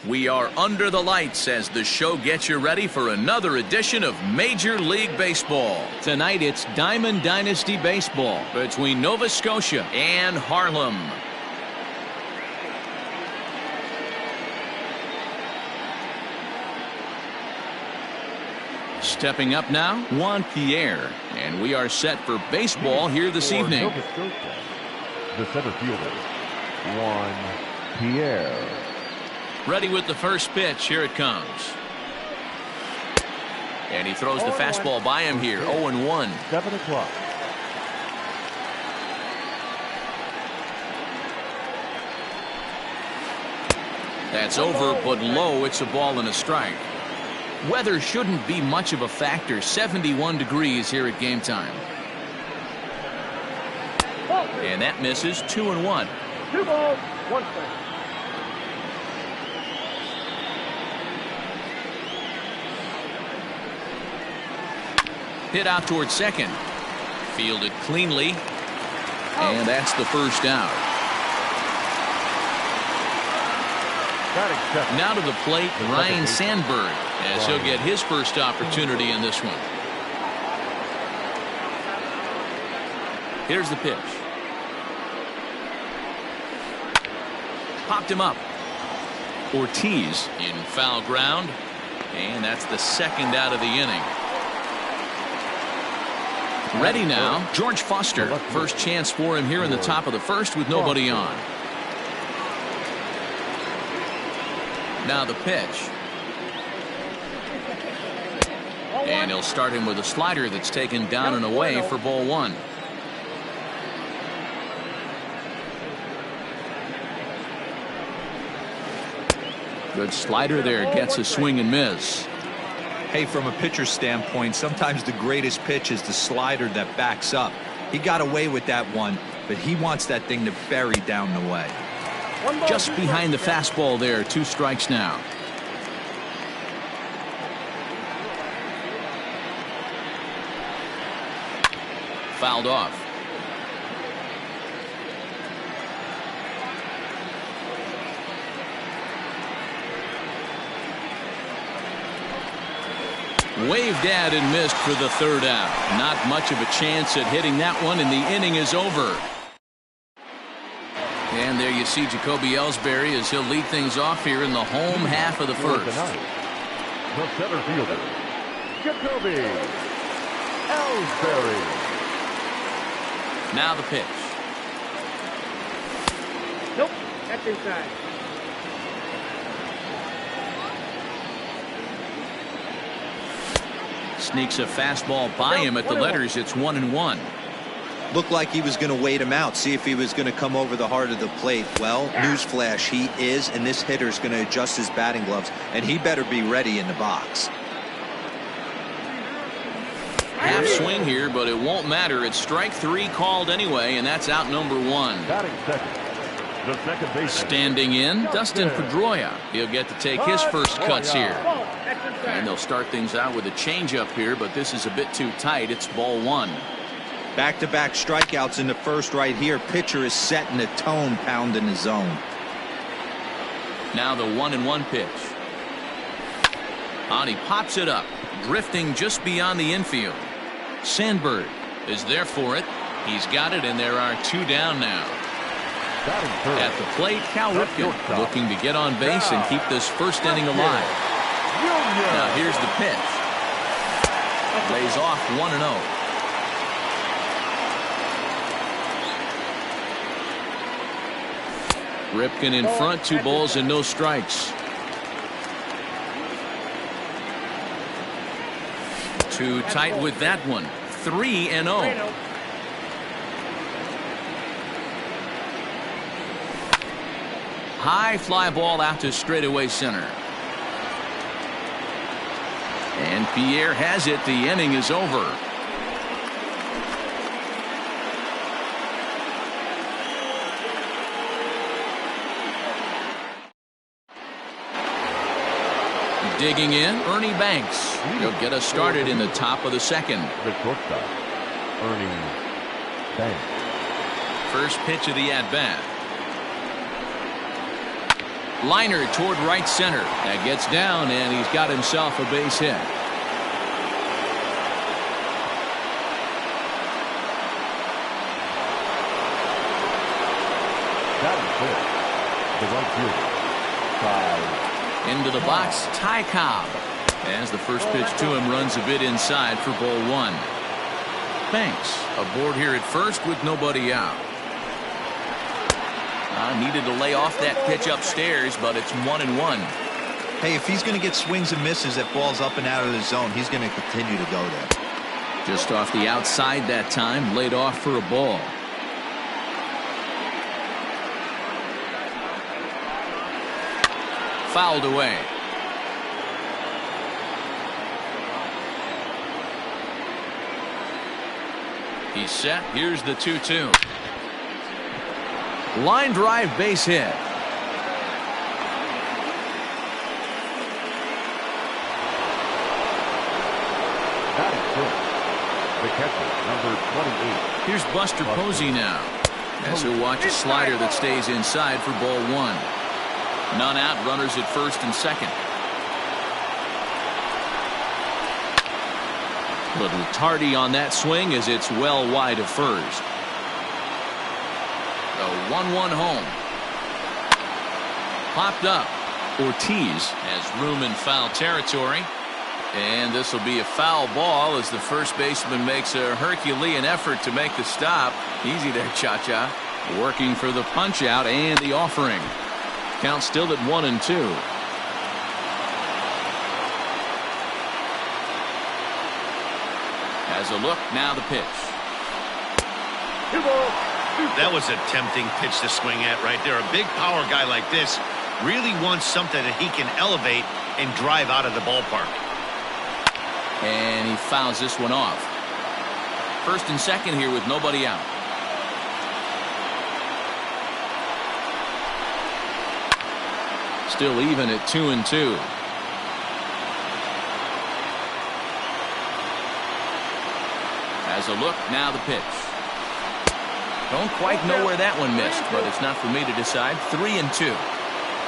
We are under the lights as the show gets you ready for another edition of Major League Baseball. Tonight it's Diamond Dynasty Baseball between Nova Scotia and Harlem. Stepping up now, Juan Pierre, and we are set for baseball here this evening. Nova Scotia, the center fielder, Juan Pierre. Ready with the first pitch. Here it comes. And he throws the fastball by him here. 0-1. 7 o'clock. That's over, but low. It's a ball and a strike. Weather shouldn't be much of a factor. 71 degrees here at game time. And that misses. 2-1. 2 balls, 1 strike. Hit out towards second. Fielded cleanly. And that's the first out. Now to the plate, Ryan Sandberg, as he'll get his first opportunity in this one. Here's the pitch. Popped him up. Ortiz in foul ground. And that's the second out of the inning. Ready now, George Foster. First chance for him here in the top of the first with nobody on. Now the pitch. And he'll start him with a slider that's taken down and away for ball 1. Good slider there, gets a swing and miss. Hey, from a pitcher's standpoint, sometimes the greatest pitch is the slider that backs up. He got away with that one, but he wants that thing to bury down the way. Just behind the fastball there. 2 strikes now. Fouled off. Waved at and missed for the third out. Not much of a chance at hitting that one, and the inning is over. And there you see Jacoby Ellsbury as he'll lead things off here in the home half of the first. The center fielder, Jacoby Ellsbury. Now the pitch. Nope, that's inside. Sneaks a fastball by him at the letters. It's 1-1. Looked like he was going to wait him out, see if he was going to come over the heart of the plate. Well, newsflash, he is, and this hitter's going to adjust his batting gloves, and he better be ready in the box. Half swing here, but it won't matter. It's strike 3 called anyway, and that's out number 1. Batting second, the second baseman. Standing in, Dustin Pedroia. He'll get to take his first cuts here. And they'll start things out with a changeup here, but this is a bit too tight. It's ball 1. Back-to-back strikeouts in the first right here. Pitcher is setting the tone, pounding the zone. Now the 1-1 pitch. And he pops it up, drifting just beyond the infield. Sandberg is there for it. He's got it, and there are 2 down now. At the plate, Cal Ripken looking to get on base and keep this first inning alive. Now here's the pitch. Lays off 1-0. Ripken in front, 2 balls and no strikes. Too tight with that one. 3-0. High fly ball out to straightaway center. And Pierre has it. The inning is over. Digging in, Ernie Banks. He'll get us started in the top of the second. The shortstop, Ernie Banks. First pitch of the at-bat. Liner toward right center. That gets down, and he's got himself a base hit. That is it. The right fielder. Into the box, Ty Cobb. As the first pitch to him runs a bit inside for ball one. Banks aboard here at first with nobody out. Needed to lay off that pitch upstairs, but it's 1-1. Hey, if he's going to get swings and misses at balls up and out of the zone, he's going to continue to go there. Just off the outside that time, laid off for a ball. Fouled away. He's set. Here's the 2-2. Line drive base hit. That is it. The catcher, number 28. Here's Buster Posey now, as he'll watch a slider that stays inside for ball one. None out, runners at first and second. Little tardy on that swing as it's well wide of first. The 1-1 home. Popped up. Ortiz has room in foul territory. And this will be a foul ball as the first baseman makes a Herculean effort to make the stop. Easy there, Cha-Cha. Working for the punch out and the offering. Count still at 1-2. As a look, now the pitch. That was a tempting pitch to swing at right there. A big power guy like this really wants something that he can elevate and drive out of the ballpark. And he fouls this one off. First and second here with nobody out. Still even at 2-2. As a look, now the pitch. Don't quite know where that one missed, but it's not for me to decide. 3-2.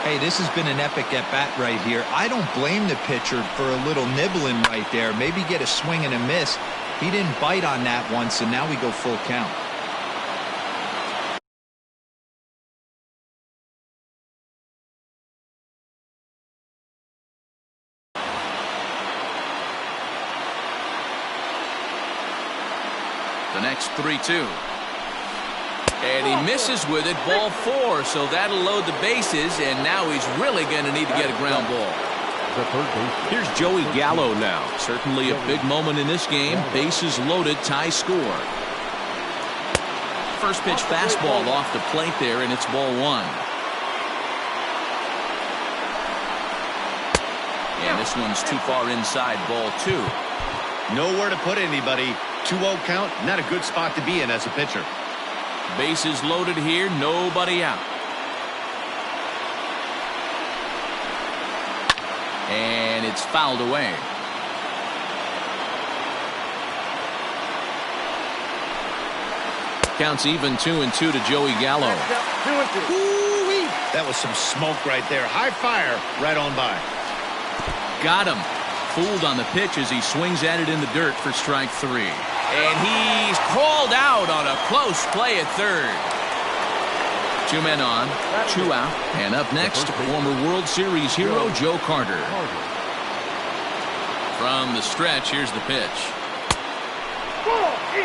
Hey, this has been an epic at-bat right here. I don't blame the pitcher for a little nibbling right there. Maybe get a swing and a miss. He didn't bite on that once, and now we go full count. The next 3-2. And he misses with it, ball 4, so that'll load the bases, and now he's really going to need to get a ground ball. Here's Joey Gallo now. Certainly a big moment in this game. Bases loaded, tie score. First pitch fastball off the plate there, and it's ball 1. And this one's too far inside, ball 2. Nowhere to put anybody. 2-0 count, not a good spot to be in as a pitcher. Bases loaded here, nobody out. And it's fouled away. Counts even 2-2 to Joey Gallo. Ooh-wee. That was some smoke right there. High fire right on by. Got him. Fooled on the pitch as he swings at it in the dirt for strike 3. And he's called out on a close play at third. 2 men on, 2 out. And up next, former World Series hero Joe Carter. From the stretch, here's the pitch.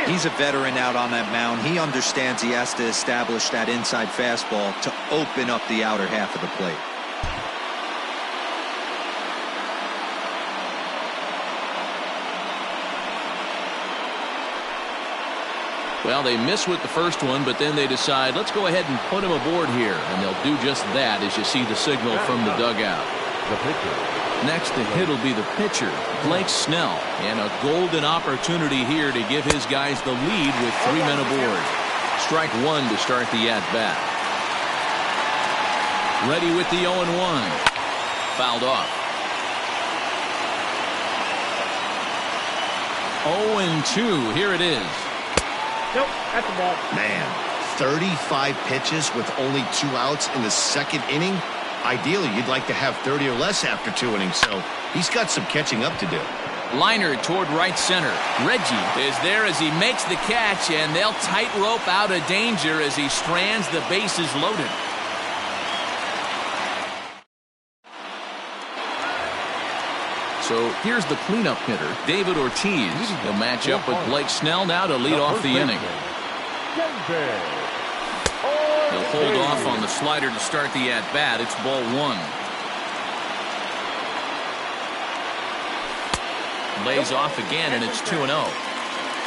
He's a veteran out on that mound. He understands he has to establish that inside fastball to open up the outer half of the plate. Well, they miss with the first one, but then they decide, let's go ahead and put him aboard here. And they'll do just that as you see the signal from the dugout. The pitcher. Next to hit will be the pitcher, Blake Snell. And a golden opportunity here to give his guys the lead with 3 men aboard. Strike 1 to start the at-bat. Ready with the 0-1. Fouled off. 0-2. Here it is. Nope, that's the ball. Man, 35 pitches with only 2 outs in the second inning. Ideally, you'd like to have 30 or less after 2 innings, so he's got some catching up to do. Liner toward right center. Reggie is there as he makes the catch, and they'll tightrope out of danger as he strands the bases loaded. So here's the cleanup hitter, David Ortiz. He'll match up with Blake Snell now to lead off the inning. He'll hold off on the slider to start the at-bat. It's ball 1. Lays off again, and it's 2-0.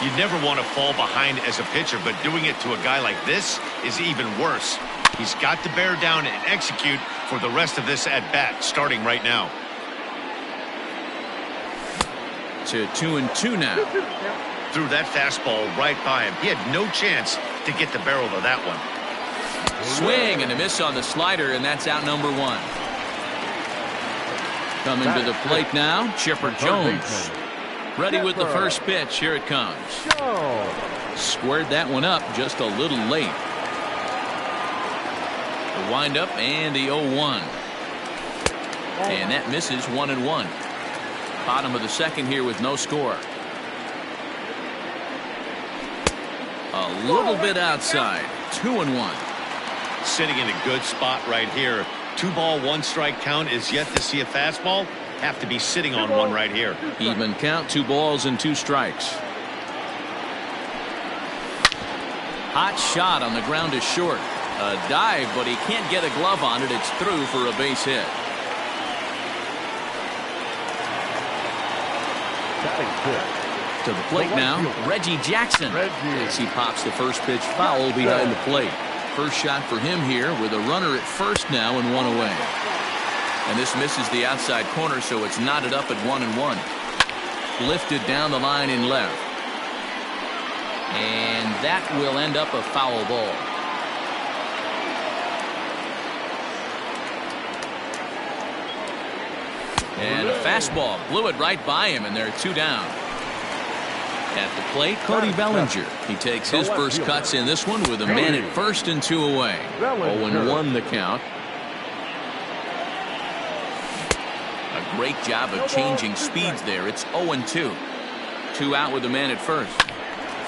You never want to fall behind as a pitcher, but doing it to a guy like this is even worse. He's got to bear down and execute for the rest of this at-bat, starting right now. To 2-2 now. Threw that fastball right by him. He had no chance to get the barrel of that one. Swing and a miss on the slider, and that's out number 1. Coming to the plate now, Chipper Jones. Ready with the first pitch. Here it comes. Squared that one up just a little late. The windup and the 0-1. And that misses 1-1. Bottom of the second here with no score. A little bit outside. 2-1. Sitting in a good spot right here. 2-ball, 1-strike count is yet to see a fastball. Have to be sitting on one right here. Even count, 2 balls and 2 strikes. Hot shot on the ground is short. A dive, but he can't get a glove on it. It's through for a base hit. To the plate now, Reggie Jackson. As he pops the first pitch foul behind the plate. First shot for him here with a runner at first now and 1 away. And this misses the outside corner, so it's knotted up at 1-1. Lifted down the line in left. And that will end up a foul ball. And a fastball blew it right by him, and there are 2 down. At the plate, Cody Bellinger. He takes his first cuts in this one with a man at first and 2 away. 0-1 the count. A great job of changing speeds there. It's 0-2. 2 out with a man at first.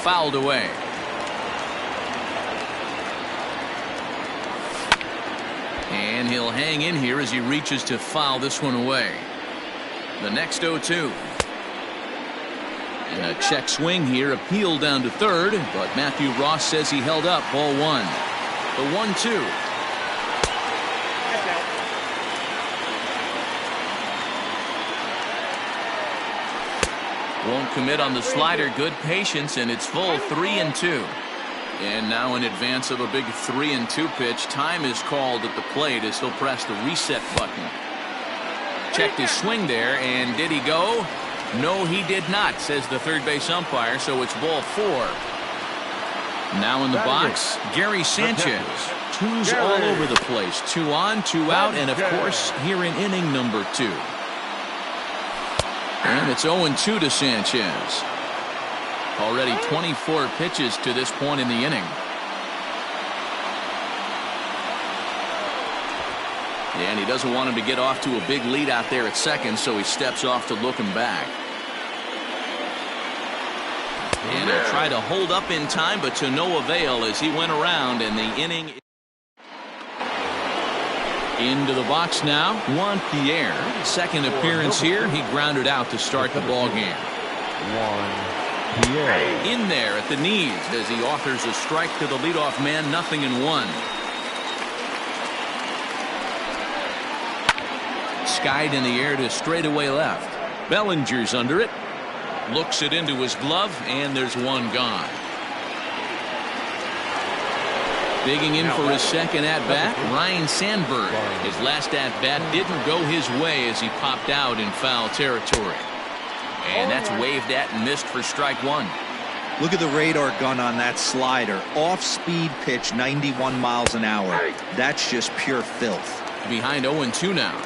Fouled away. And he'll hang in here as he reaches to foul this one away. The next 0-2. And a check swing here, appealed down to third, but Matthew Ross says he held up. Ball 1. The 1-2. Won't commit on the slider. Good patience, and it's full. 3-2. And now in advance of a big 3-2 pitch, time is called at the plate as he'll press the reset button. Checked his swing there, and did he go? No, he did not, says the third base umpire, so it's ball 4. Now in the box, Gary Sanchez. 2s all over the place. 2 on, 2 out, and of course, here in inning number 2. And it's 0-2 to Sanchez. Already 24 pitches to this point in the inning. And he doesn't want him to get off to a big lead out there at second, so he steps off to look him back. And he'll try to hold up in time, but to no avail as he went around, and the inning. Into the box now, Juan Pierre. Second appearance here. He grounded out to start the ball game. In there at the knees as he offers a strike to the leadoff man. 0-1. Skied in the air to straightaway left. Bellinger's under it. Looks it into his glove, and there's 1 gone. Digging in for his second at-bat, Ryne Sandberg. His last at-bat didn't go his way as he popped out in foul territory. And that's waved at and missed for strike 1. Look at the radar gun on that slider. Off-speed pitch, 91 miles an hour. That's just pure filth. Behind 0-2 now.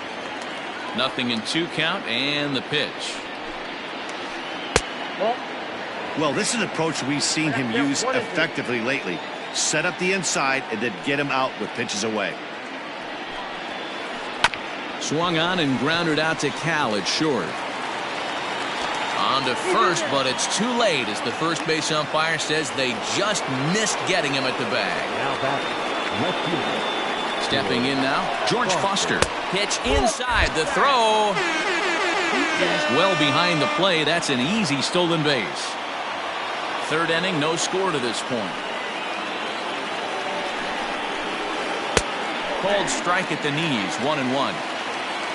0-2 count, and the pitch. Well, this is an approach we've seen him use effectively lately. Set up the inside and then get him out with pitches away. Swung on and grounded out to Cal at short. On to first, but it's too late as the first base umpire says they just missed getting him at the bag. Now back, left field. Stepping in now, George Foster. Pitch inside, the throw. Well behind the play, that's an easy stolen base. Third inning, no score to this point. Called strike at the knees, 1-1.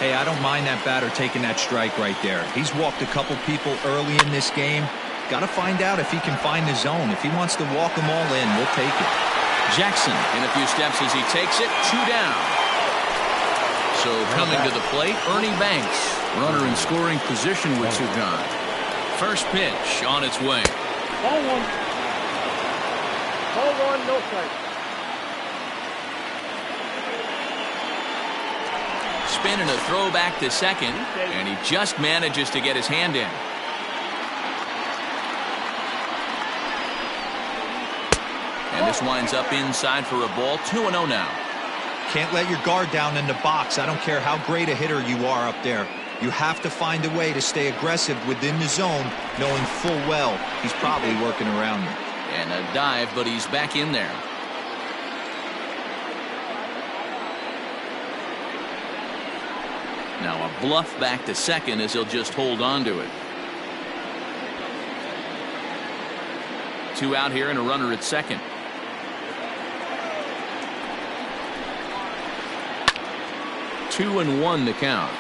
Hey, I don't mind that batter taking that strike right there. He's walked a couple people early in this game. Got to find out if he can find the zone. If he wants to walk them all in, we'll take it. Jackson in a few steps as he takes it, 2 down. So coming to the plate, Ernie Banks, runner in scoring position with 2 gone. First pitch on its way. Ball 1. Ball 1, no strike. Spin and a throw back to second, and he just manages to get his hand in. And this winds up inside for a ball, 2-0 now. Can't let your guard down in the box. I don't care how great a hitter you are up there. You have to find a way to stay aggressive within the zone, knowing full well he's probably working around you. And a dive, but he's back in there. Now a bluff back to second as he'll just hold on to it. 2 out here and a runner at second. Two and 1 to count.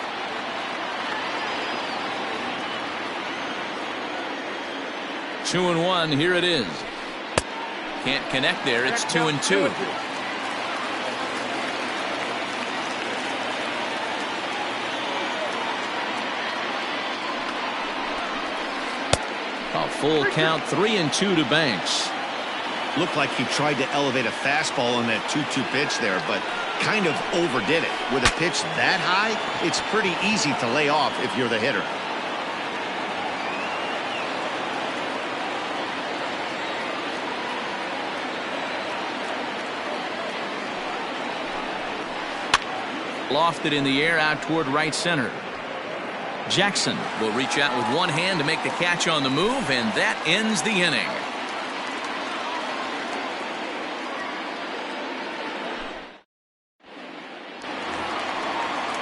Two and 1, here it is. Can't connect there, it's 2-2. A full count, 3-2 to Banks. Looked like he tried to elevate a fastball on that 2-2 pitch there, but kind of overdid it. With a pitch that high, it's pretty easy to lay off if you're the hitter. Lofted in the air out toward right center. Jackson will reach out with one hand to make the catch on the move, and that ends the inning.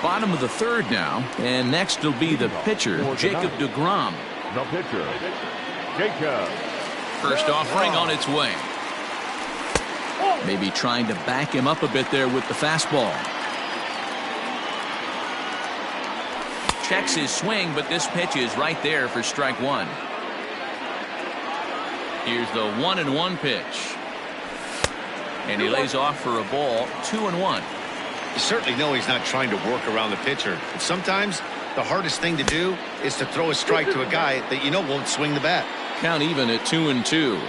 Bottom of the third now, and next will be the pitcher, Jacob deGrom. The pitcher, Jacob. First offering on its way. Maybe trying to back him up a bit there with the fastball. Checks his swing, but this pitch is right there for strike 1. Here's the 1-1 pitch. And he lays off for a ball, 2-1. You certainly know he's not trying to work around the pitcher. And sometimes the hardest thing to do is to throw a strike to a guy that you know won't swing the bat. Count even at 2-2.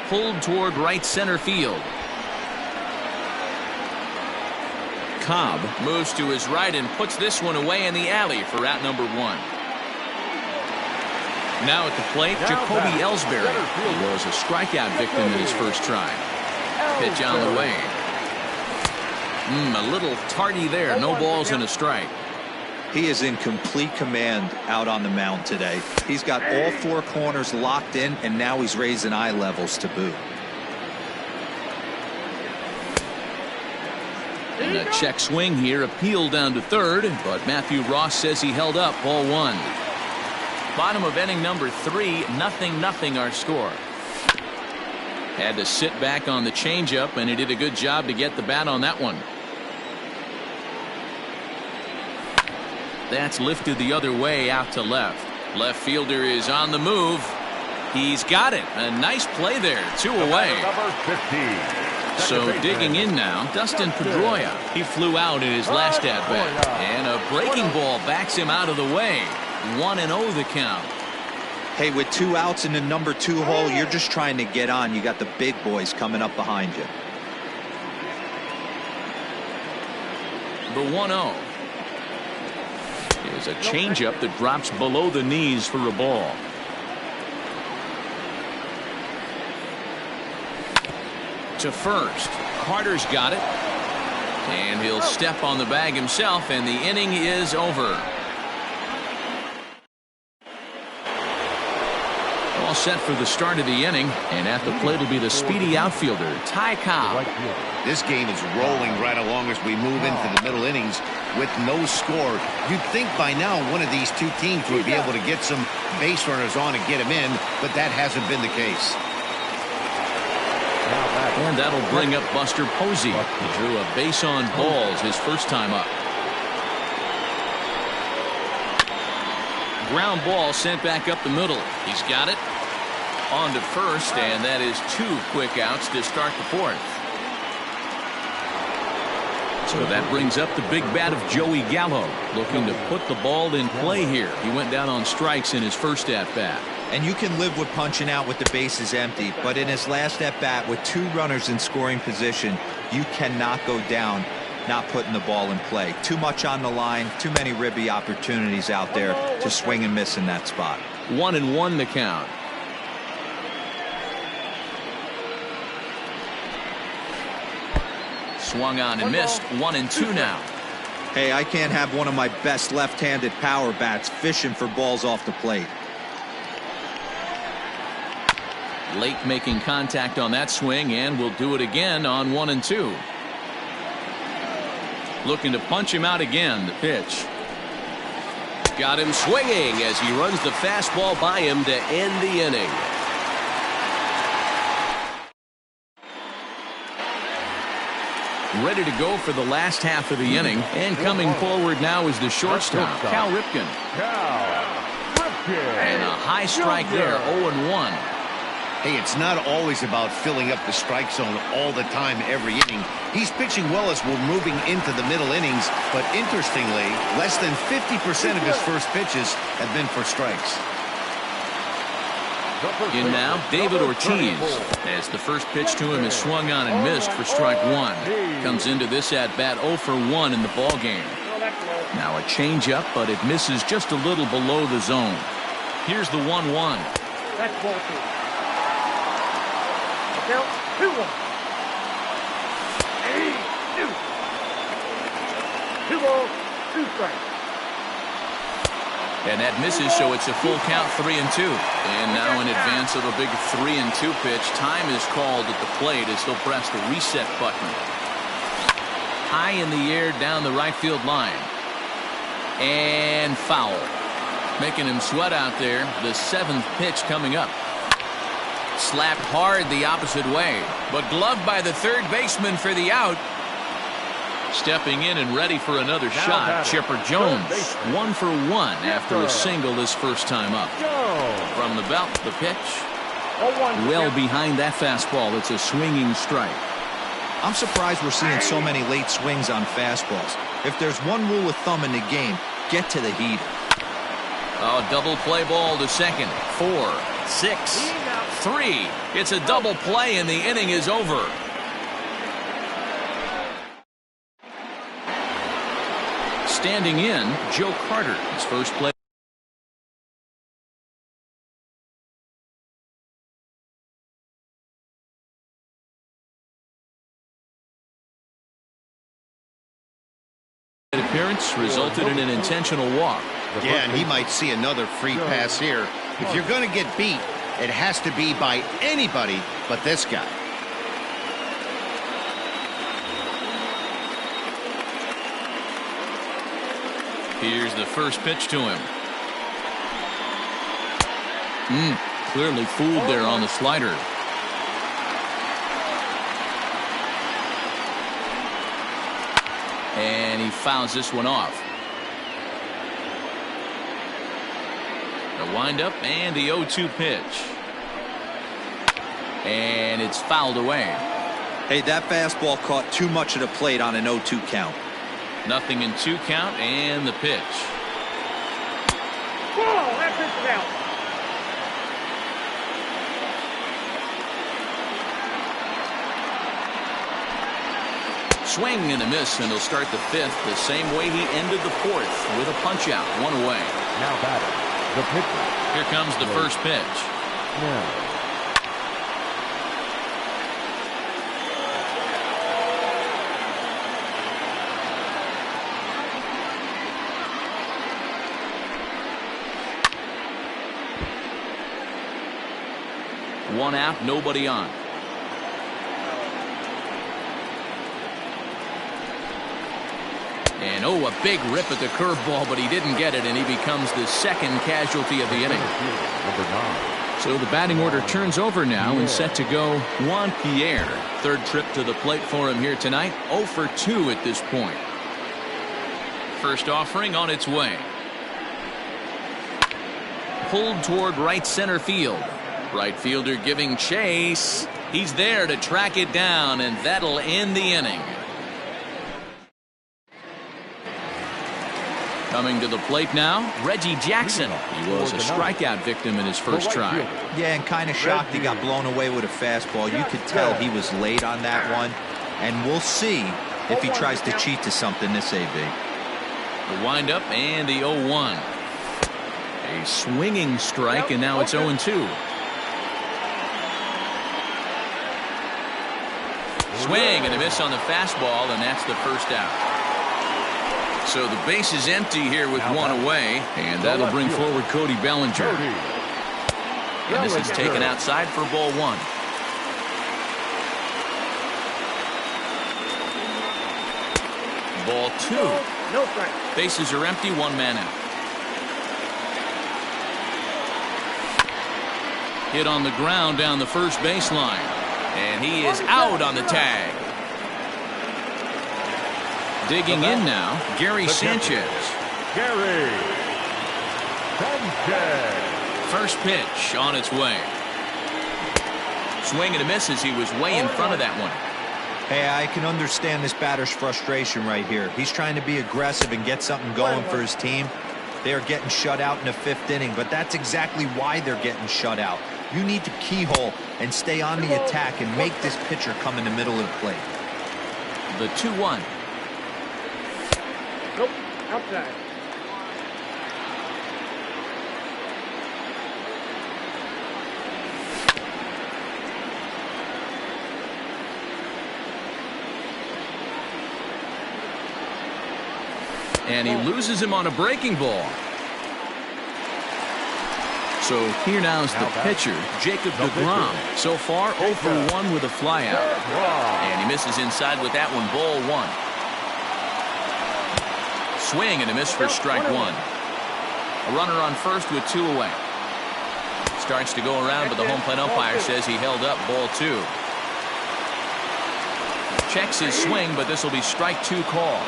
Pulled toward right center field. Cobb moves to his right and puts this one away in the alley for out number 1. Now at the plate, Jacoby Ellsbury. He was a strikeout victim in his first try. Pitch on the way. A little tardy there. No balls and a strike. He is in complete command out on the mound today. He's got all 4 corners locked in, and now he's raising eye levels to boot. And a check swing here, appealed down to third, but Matthew Ross says he held up, ball 1. Bottom of inning number 3, 0-0 our score. Had to sit back on the changeup, and he did a good job to get the bat on that one. That's lifted the other way out to left. Left fielder is on the move. He's got it. A nice play there. 2 away. Number 15. So digging in now, Dustin Pedroia. He flew out in his last at bat, and a breaking ball backs him out of the way. 1-0 the count. Hey, with 2 outs in the number 2 hole, you're just trying to get on. You got the big boys coming up behind you. The 1-0 is a changeup that drops below the knees for a ball. To first. Carter's got it. And he'll step on the bag himself, and the inning is over. All set for the start of the inning, and at the plate will be the speedy outfielder, Ty Cobb. This game is rolling right along as we move into the middle innings with no score. You'd think by now one of these two teams would be able to get some base runners on and get them in, but that hasn't been the case. And that'll bring up Buster Posey. He drew a base on balls his first time up. Ground ball sent back up the middle. He's got it. On to first, and that is 2 quick outs to start the fourth. So that brings up the big bat of Joey Gallo, looking to put the ball in play here. He went down on strikes in his first at-bat. And you can live with punching out with the bases empty, but in his last at-bat with 2 runners in scoring position, you cannot go down not putting the ball in play. Too much on the line, too many ribby opportunities out there to swing and miss in that spot. 1-1 the count. Swung on and missed. 1-2 now. Hey, I can't have one of my best left-handed power bats fishing for balls off the plate. Lake making contact on that swing, and will do it again on 1-2. Looking to punch him out again. The pitch. Got him swinging as he runs the fastball by him to end the inning. Ready to go for the last half of the inning, and coming forward now is the shortstop, Cal Ripken. And a high strike there, 0-1. Hey, it's not always about filling up the strike zone all the time every inning. He's pitching well as we're moving into the middle innings, but interestingly, less than 50% of his first pitches have been for strikes. In now, David Ortiz, as the first pitch to him is swung on and missed for strike 1. Comes into this at-bat 0 for 1 in the ball game. Now a changeup, but it misses just a little below the zone. Here's the 1-1. That's ball 2. Now 2-1. 2 balls, 2 strikes. And that misses, so it's a full count, 3-2. And now in advance of a big 3-2 pitch, time is called at the plate as he'll press the reset button. High in the air down the right field line. And foul. Making him sweat out there. The 7th pitch coming up. Slapped hard the opposite way, but gloved by the third baseman for the out. Stepping in and ready for another shot, Chipper Jones. 1 for 1 after a single his first time up. From the belt, the pitch. Well behind that fastball. It's a swinging strike. I'm surprised we're seeing so many late swings on fastballs. If there's one rule of thumb in the game, get to the heater. Oh, double play ball to second. 4, 6, 3. It's a double play and the inning is over. Standing in, Joe Carter, his first play. Appearance resulted in an intentional walk. Yeah, and he might see another free pass here. If you're going to get beat, it has to be by anybody but this guy. Here's the first pitch to him. Clearly fooled there on the slider. And he fouls this one off. The windup and the 0-2 pitch. And it's fouled away. Hey, that fastball caught too much of the plate on an 0-2 count. Nothing in 2 count and the pitch. Whoa, that pitch is out. Swing and a miss, and he'll start the 5th the same way he ended the 4th with a punch out, 1 away. Now batting, the pitcher. Here comes the first pitch. Yeah. One out, nobody on. And oh, a big rip at the curveball, but he didn't get it, and he becomes the second casualty of the inning. Number 9. So the batting order turns over now and set to go Juan Pierre. Third trip to the plate for him here tonight. 0 for 2 at this point. First offering on its way. Pulled toward right center field. Right fielder giving chase. He's there to track it down, and that'll end the inning. Coming to the plate now, Reggie Jackson. He was a strikeout victim in his first try. Yeah, and kind of shocked he got blown away with a fastball. You could tell he was late on that one. And we'll see if he tries to cheat to something this AB. The windup and the 0-1. A swinging strike, and now it's 0-2. Swing and a miss on the fastball, and that's the first out. So the base is empty here with one away, and that'll bring forward Cody Bellinger. And this is taken outside for ball 1. Ball 2. No strike. Bases are empty, 1 man out. Hit on the ground down the first baseline, and he is out on the tag. Digging in now, Gary Sanchez. Gary Sanchez. First pitch on its way. Swing and a miss as he was way in front of that one. Hey, I can understand this batter's frustration right here. He's trying to be aggressive and get something going for his team. They are getting shut out in the 5th inning, but that's exactly why they're getting shut out. You need to keyhole and stay on the attack and make this pitcher come in the middle of the plate. The 2-1. Nope. Outside. And he loses him on a breaking ball. So here now is the pitcher, Jacob deGrom. So far, 0 for 1 with a flyout. And he misses inside with that one, ball 1. Swing and a miss for strike 1. A runner on first with 2 away. Starts to go around, but the home plate umpire says he held up, ball 2. Checks his swing, but this will be strike 2 call.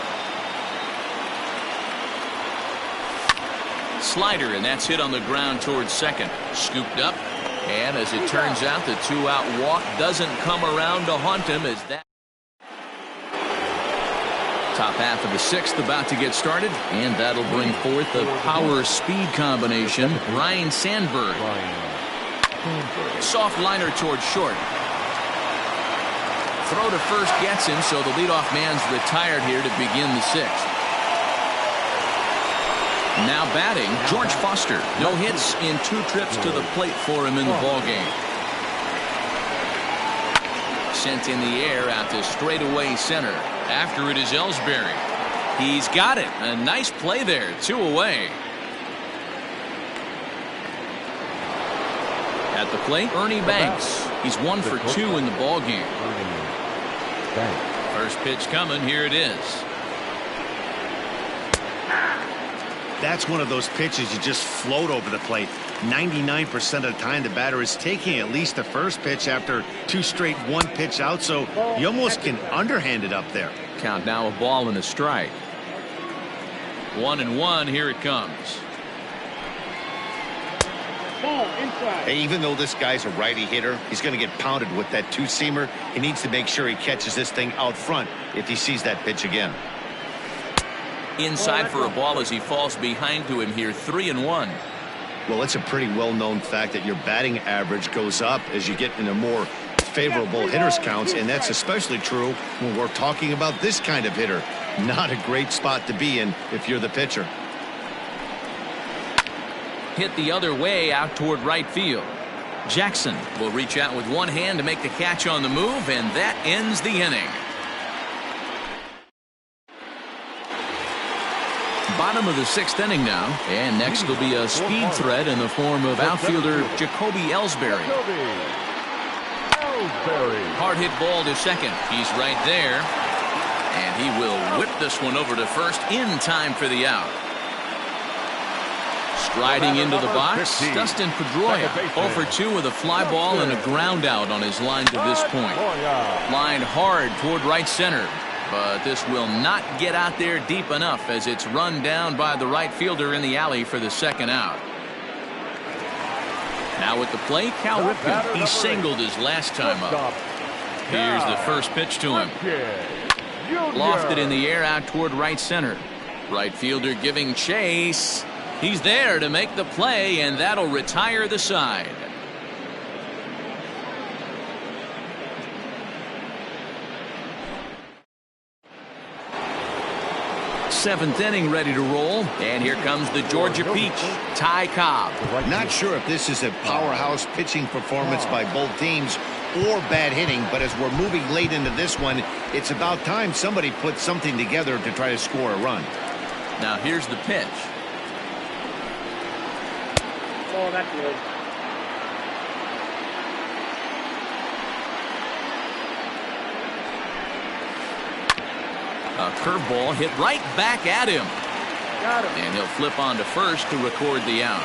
Slider, and that's hit on the ground towards second. Scooped up, and as it turns out, the 2-out walk doesn't come around to haunt him as that. Top half of the 6th about to get started, and that'll bring forth the power-speed combination. Ryne Sandberg. Soft liner towards short. Throw to first gets him, so the leadoff man's retired here to begin the 6th. Now batting, George Foster. No hits in 2 trips to the plate for him in the ballgame. Sent in the air out to straightaway center. After it is Ellsbury. He's got it. A nice play there. 2 away. At the plate, Ernie Banks. He's 1 for 2 in the ballgame. First pitch coming. Here it is. That's one of those pitches you just float over the plate. 99% of the time the batter is taking at least the first pitch after 2 straight 1-pitch out, so you almost can underhand it up there. Count now, a ball and a strike. 1-1, here it comes. Ball inside. Hey, even though this guy's a righty hitter, he's going to get pounded with that 2-seamer. He needs to make sure he catches this thing out front if he sees that pitch again. Inside for a ball as he falls behind to him here. 3-1. Well, it's a pretty well-known fact that your batting average goes up as you get into more favorable hitters counts, and that's especially true when we're talking about this kind of hitter. Not a great spot to be in if you're the pitcher. Hit the other way out toward right field. Jackson will reach out with one hand to make the catch on the move, and that ends the inning. Bottom of the 6th inning now, and next will be a speed threat in the form of outfielder Jacoby Ellsbury. Hard hit ball to second. He's right there. And he will whip this one over to first in time for the out. Striding into the box, Dustin Pedroia, 0 for 2 with a fly ball and a ground out on his line to this point. Lined hard toward right center, but this will not get out there deep enough as it's run down by the right fielder in the alley for the second out. Now at the plate, Cal Ripken. He singled his last time up. Here's the first pitch to him. Lofted in the air out toward right center. Right fielder giving chase. He's there to make the play, and that'll retire the side. Seventh inning ready to roll, and here comes the Georgia Peach, Ty Cobb. Not sure if this is a powerhouse pitching performance by both teams or bad hitting, but as we're moving late into this one, it's about time somebody put something together to try to score a run. Now here's the pitch. Oh, that's good. A curveball hit right back at him. Got him. And he'll flip on to first to record the out.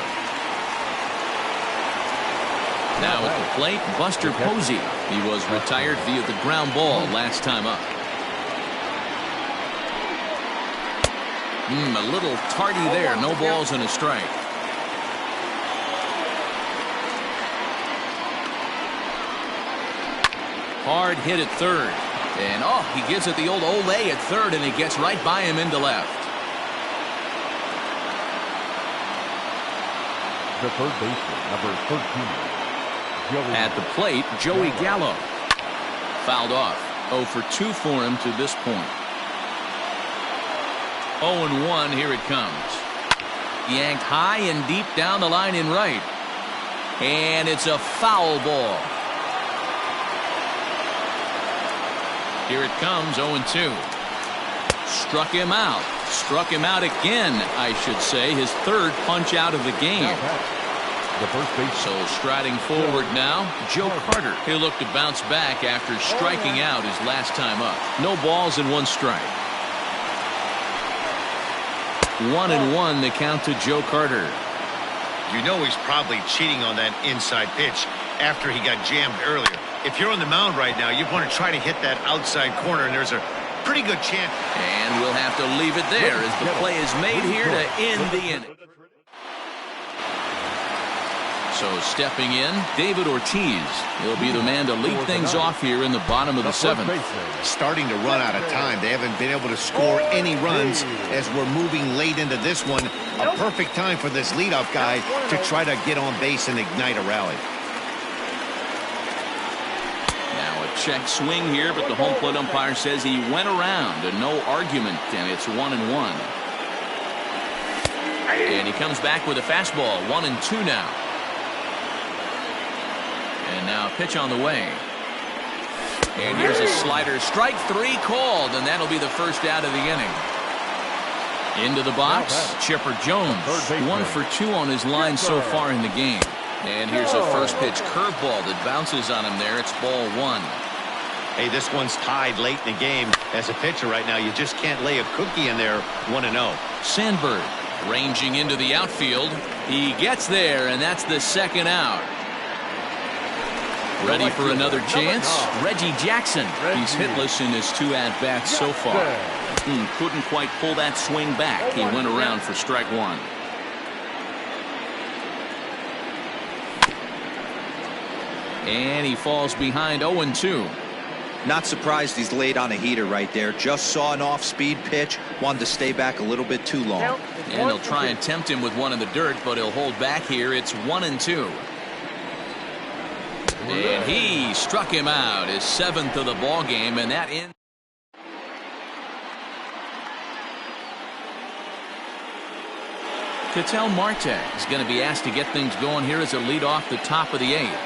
Now at the plate, Buster Posey. He was retired via the ground ball last time up. A little tardy there. No balls and a strike. Hard hit at third. And he gives it the old Olay at third, and he gets right by him into left. The third baseman, number 13. At the plate, Joey Gallo. Fouled off. 0 for 2 for him to this point. 0-1, here it comes. Yanked high and deep down the line in right. And it's a foul ball. Here it comes, 0-2. Struck him out. Struck him out again, I should say. His third punch out of the game. So striding forward now, Joe Carter. He'll look to bounce back after striking out his last time up. No balls and 1 strike. 1-1 the count to Joe Carter. You know he's probably cheating on that inside pitch after he got jammed earlier. If you're on the mound right now, you want to try to hit that outside corner, and there's a pretty good chance. And we'll have to leave it there as the play is made here to end the inning. So stepping in, David Ortiz. He'll be the man to lead things off here in the bottom of the 7th. Starting to run out of time. They haven't been able to score any runs as we're moving late into this one. A perfect time for this leadoff guy to try to get on base and ignite a rally. Check swing here, but the home plate umpire says he went around and no argument, and it's 1-1. And he comes back with a fastball. 1-2 now. And now a pitch on the way. And here's a slider. Strike 3 called, and that'll be the first out of the inning. Into the box, Chipper Jones. 1 for 2 on his line so far in the game. And here's a first pitch curveball that bounces on him there. It's ball 1. Hey, this one's tied late in the game. As a pitcher right now, you just can't lay a cookie in there. 1-0. Sandberg ranging into the outfield. He gets there, and that's the second out. Ready for another chance? Reggie Jackson. He's hitless in his 2 at-bats so far. Couldn't quite pull that swing back. He went around for strike 1. And he falls behind 0-2. Not surprised he's laid on a heater right there. Just saw an off-speed pitch. Wanted to stay back a little bit too long. And he'll try and tempt him with one in the dirt, but he'll hold back here. It's 1-2. And he struck him out, his 7th of the ball game, and that ends. Ketel Marte is going to be asked to get things going here as a lead off the top of the 8th.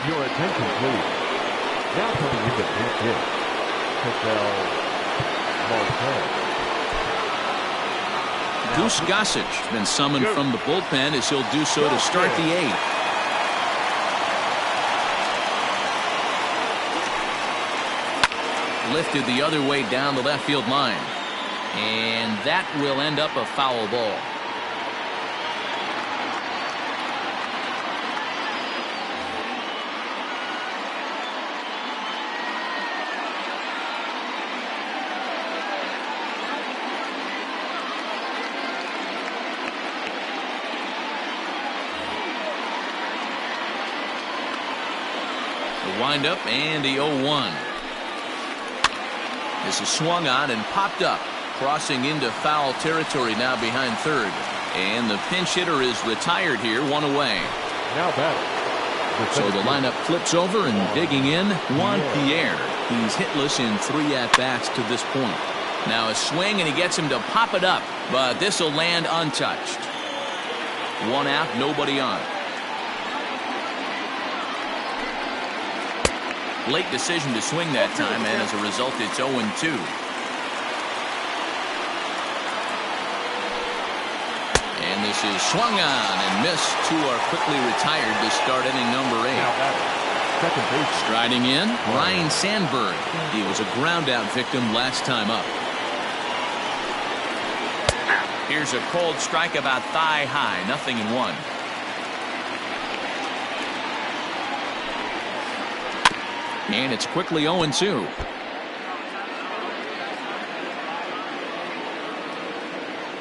Your attention, please. Now coming into pinch hit, Ketel Marte. Goose Gossage been summoned from the bullpen as he'll do so to start the 8th. lifted the other way down the left field line. And that will end up a foul ball. The windup and the 0-1. This is swung on and popped up, crossing into foul territory now behind third. And the pinch hitter is retired here, one away. Now batting. So the lineup flips over and digging in, Juan Pierre. He's hitless in 3 at-bats to this point. Now a swing and he gets him to pop it up, but this will land untouched. 1 out, nobody on. Late decision to swing that time, and as a result, it's 0-2. And this is swung on and missed. 2 are quickly retired to start inning number 8. Second base. Striding in, Ryne Sandberg. He was a ground-out victim last time up. Here's a cold strike about thigh high, 0-1. And it's quickly 0-2.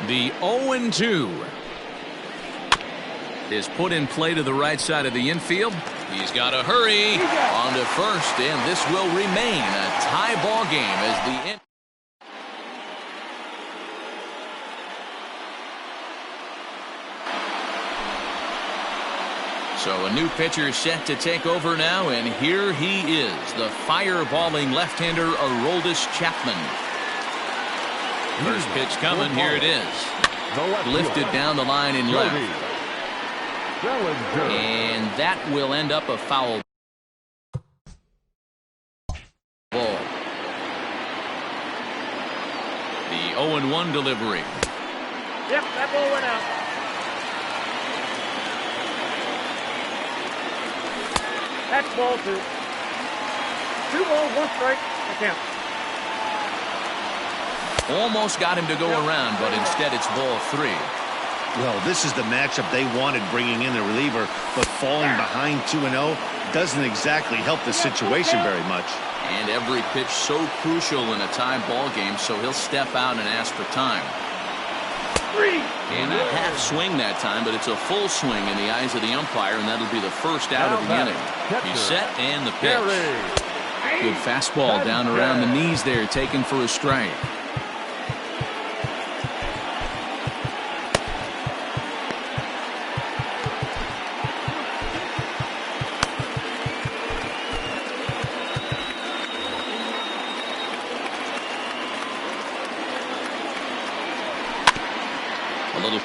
The 0-2 is put in play to the right side of the infield. He's got to hurry on to first, and this will remain a tie ball game as the So a new pitcher set to take over now, and here he is, the fireballing left-hander Aroldis Chapman. First pitch coming, here it is. Lifted down the line in left. And that will end up a foul ball. The 0-1 delivery. Yep, that ball went out. That's ball 2. 2 balls, 1 strike. I count. Almost got him to go around, but instead it's ball 3. Well, this is the matchup they wanted, bringing in the reliever, but falling behind 2-0 doesn't exactly help the situation very much. And every pitch so crucial in a tie ball game, so he'll step out and ask for time. 3. And a half swing that time, but it's a full swing in the eyes of the umpire, and that'll be the first out of the inning. He's set, and the pitch. Good fastball down around the knees there, taken for a strike.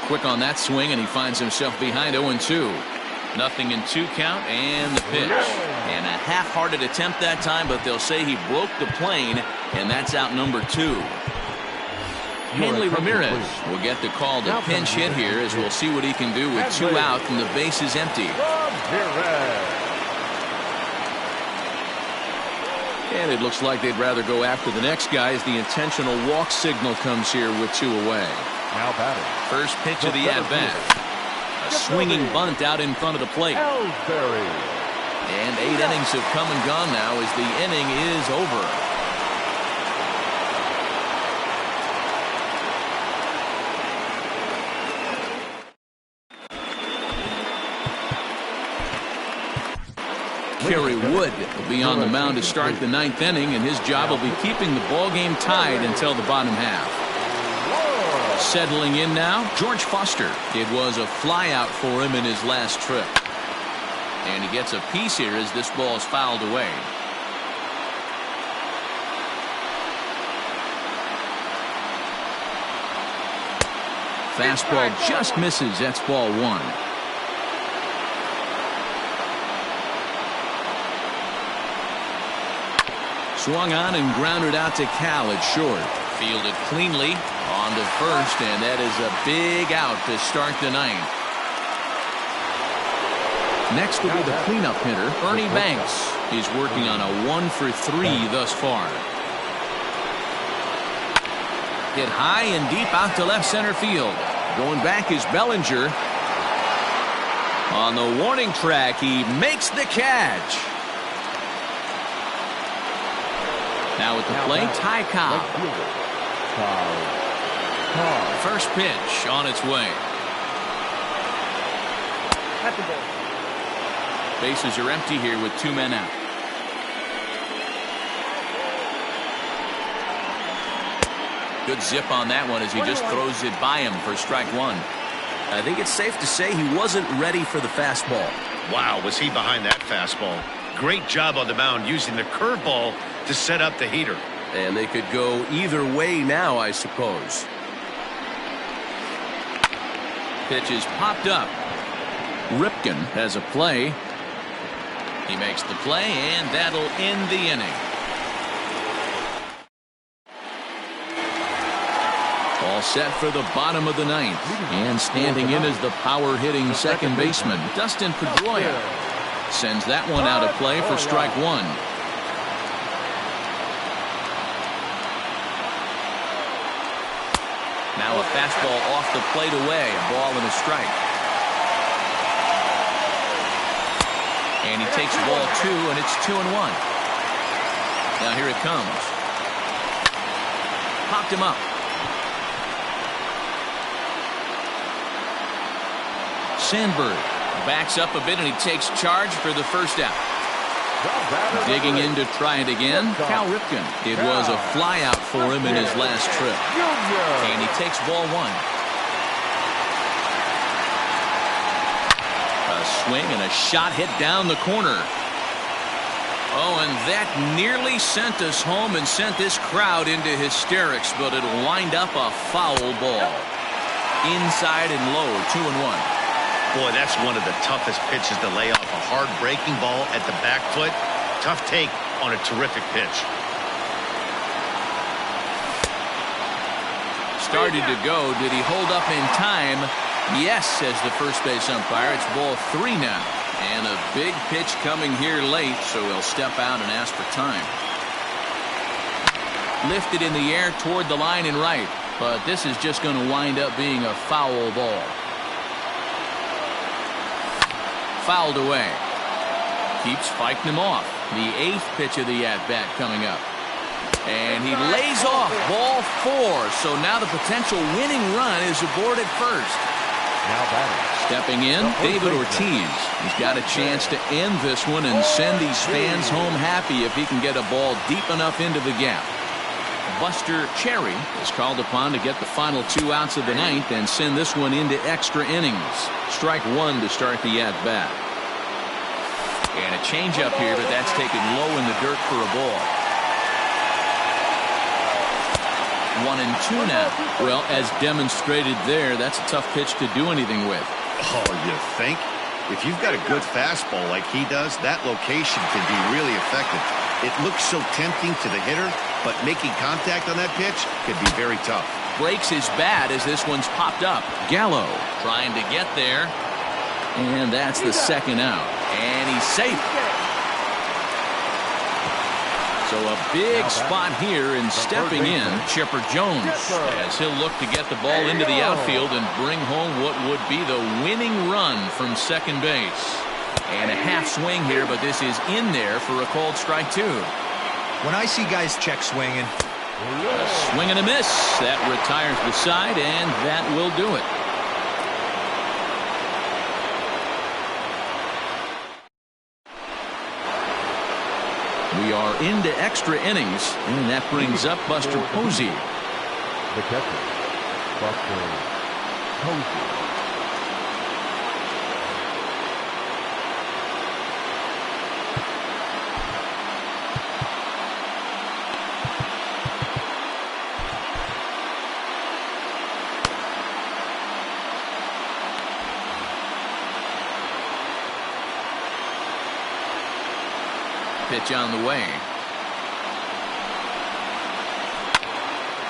Quick on that swing, and he finds himself behind 0-2. 0-2 count, and the pitch. And a half-hearted attempt that time, but they'll say he broke the plane, and that's out number 2. Hanley Ramirez will get the call to pinch hit here, as we'll see what he can do with 2 out and the base is empty. And it looks like they'd rather go after the next guy as the intentional walk signal comes here with 2 away. Now batting. First pitch of the at-bat. A swinging bunt out in front of the plate. And 8 innings have come and gone now as the inning is over. Kerry Wood will be on the mound to start the 9th inning, and his job will be keeping the ball game tied until the bottom half. Settling in now, George Foster. It was a flyout for him in his last trip. And he gets a piece here as this ball is fouled away. Fastball just misses. That's ball 1. Swung on and grounded out to Cal at short. Fielded cleanly on to first, and that is a big out to start the 9th. Next will be the cleanup hitter, Ernie Banks. He's working on a 1 for 3 thus far. Hit high and deep out to left center field. Going back is Bellinger. On the warning track, he makes the catch. Now at the plate, Ty Cobb. First pitch on its way. Bases are empty here with 2 men out. Good zip on that one as he just throws it by him for strike 1. I think it's safe to say he wasn't ready for the fastball. Wow, was he behind that fastball. Great job on the mound using the curveball to set up the heater. And they could go either way now, I suppose. Pitch is popped up. Ripken has a play. He makes the play, and that'll end the inning. All set for the bottom of the 9th. And standing in is the power-hitting second baseman, Dustin Pedroia. Sends that one out of play for strike 1. Now a fastball off the plate away. A ball and a strike. And he takes ball 2, and it's 2-1. Now here it comes. Popped him up. Sandberg backs up a bit, and he takes charge for the first out. Digging in to try it again, Cal Ripken. It was a fly out for him in his last trip. And he takes ball 1. A swing and a shot hit down the corner. Oh, and that nearly sent us home and sent this crowd into hysterics, but it'll wind up a foul ball. Inside and low, 2-1. Boy, that's one of the toughest pitches to lay off. A hard breaking ball at the back foot. Tough take on a terrific pitch. Started to go. Did he hold up in time? Yes, says the first base umpire. It's ball 3 now. And a big pitch coming here late, so he'll step out and ask for time. Lifted in the air toward the line and right. But this is just going to wind up being a foul ball. Fouled away. Keeps fighting him off. The 8th pitch of the at-bat coming up. And he lays off ball 4. So now the potential winning run is aboard at first. Now batting. Stepping in, David Ortiz. He's got a chance to end this one and send these fans home happy if he can get a ball deep enough into the gap. Buster Cherry is called upon to get the final 2 outs of the 9th and send this one into extra innings. Strike 1 to start the at-bat. And a changeup here, but that's taken low in the dirt for a ball. 1-2 now. Well, as demonstrated there, that's a tough pitch to do anything with. Oh, you think? If you've got a good fastball like he does, that location can be really effective. It looks so tempting to the hitter, but making contact on that pitch could be very tough. Breaks his bat as this one's popped up. Gallo trying to get there. And that's the second out. And he's safe. So a big spot here, and stepping in, Chipper Jones, as he'll look to get the ball into the outfield and bring home what would be the winning run from second base. And a half swing here, but this is in there for a called strike 2. When I see guys check swinging. A swing and a miss. That retires the side, and that will do it. We are into extra innings, and that brings up Buster Posey. The catcher, Buster Posey. Pitch on the way.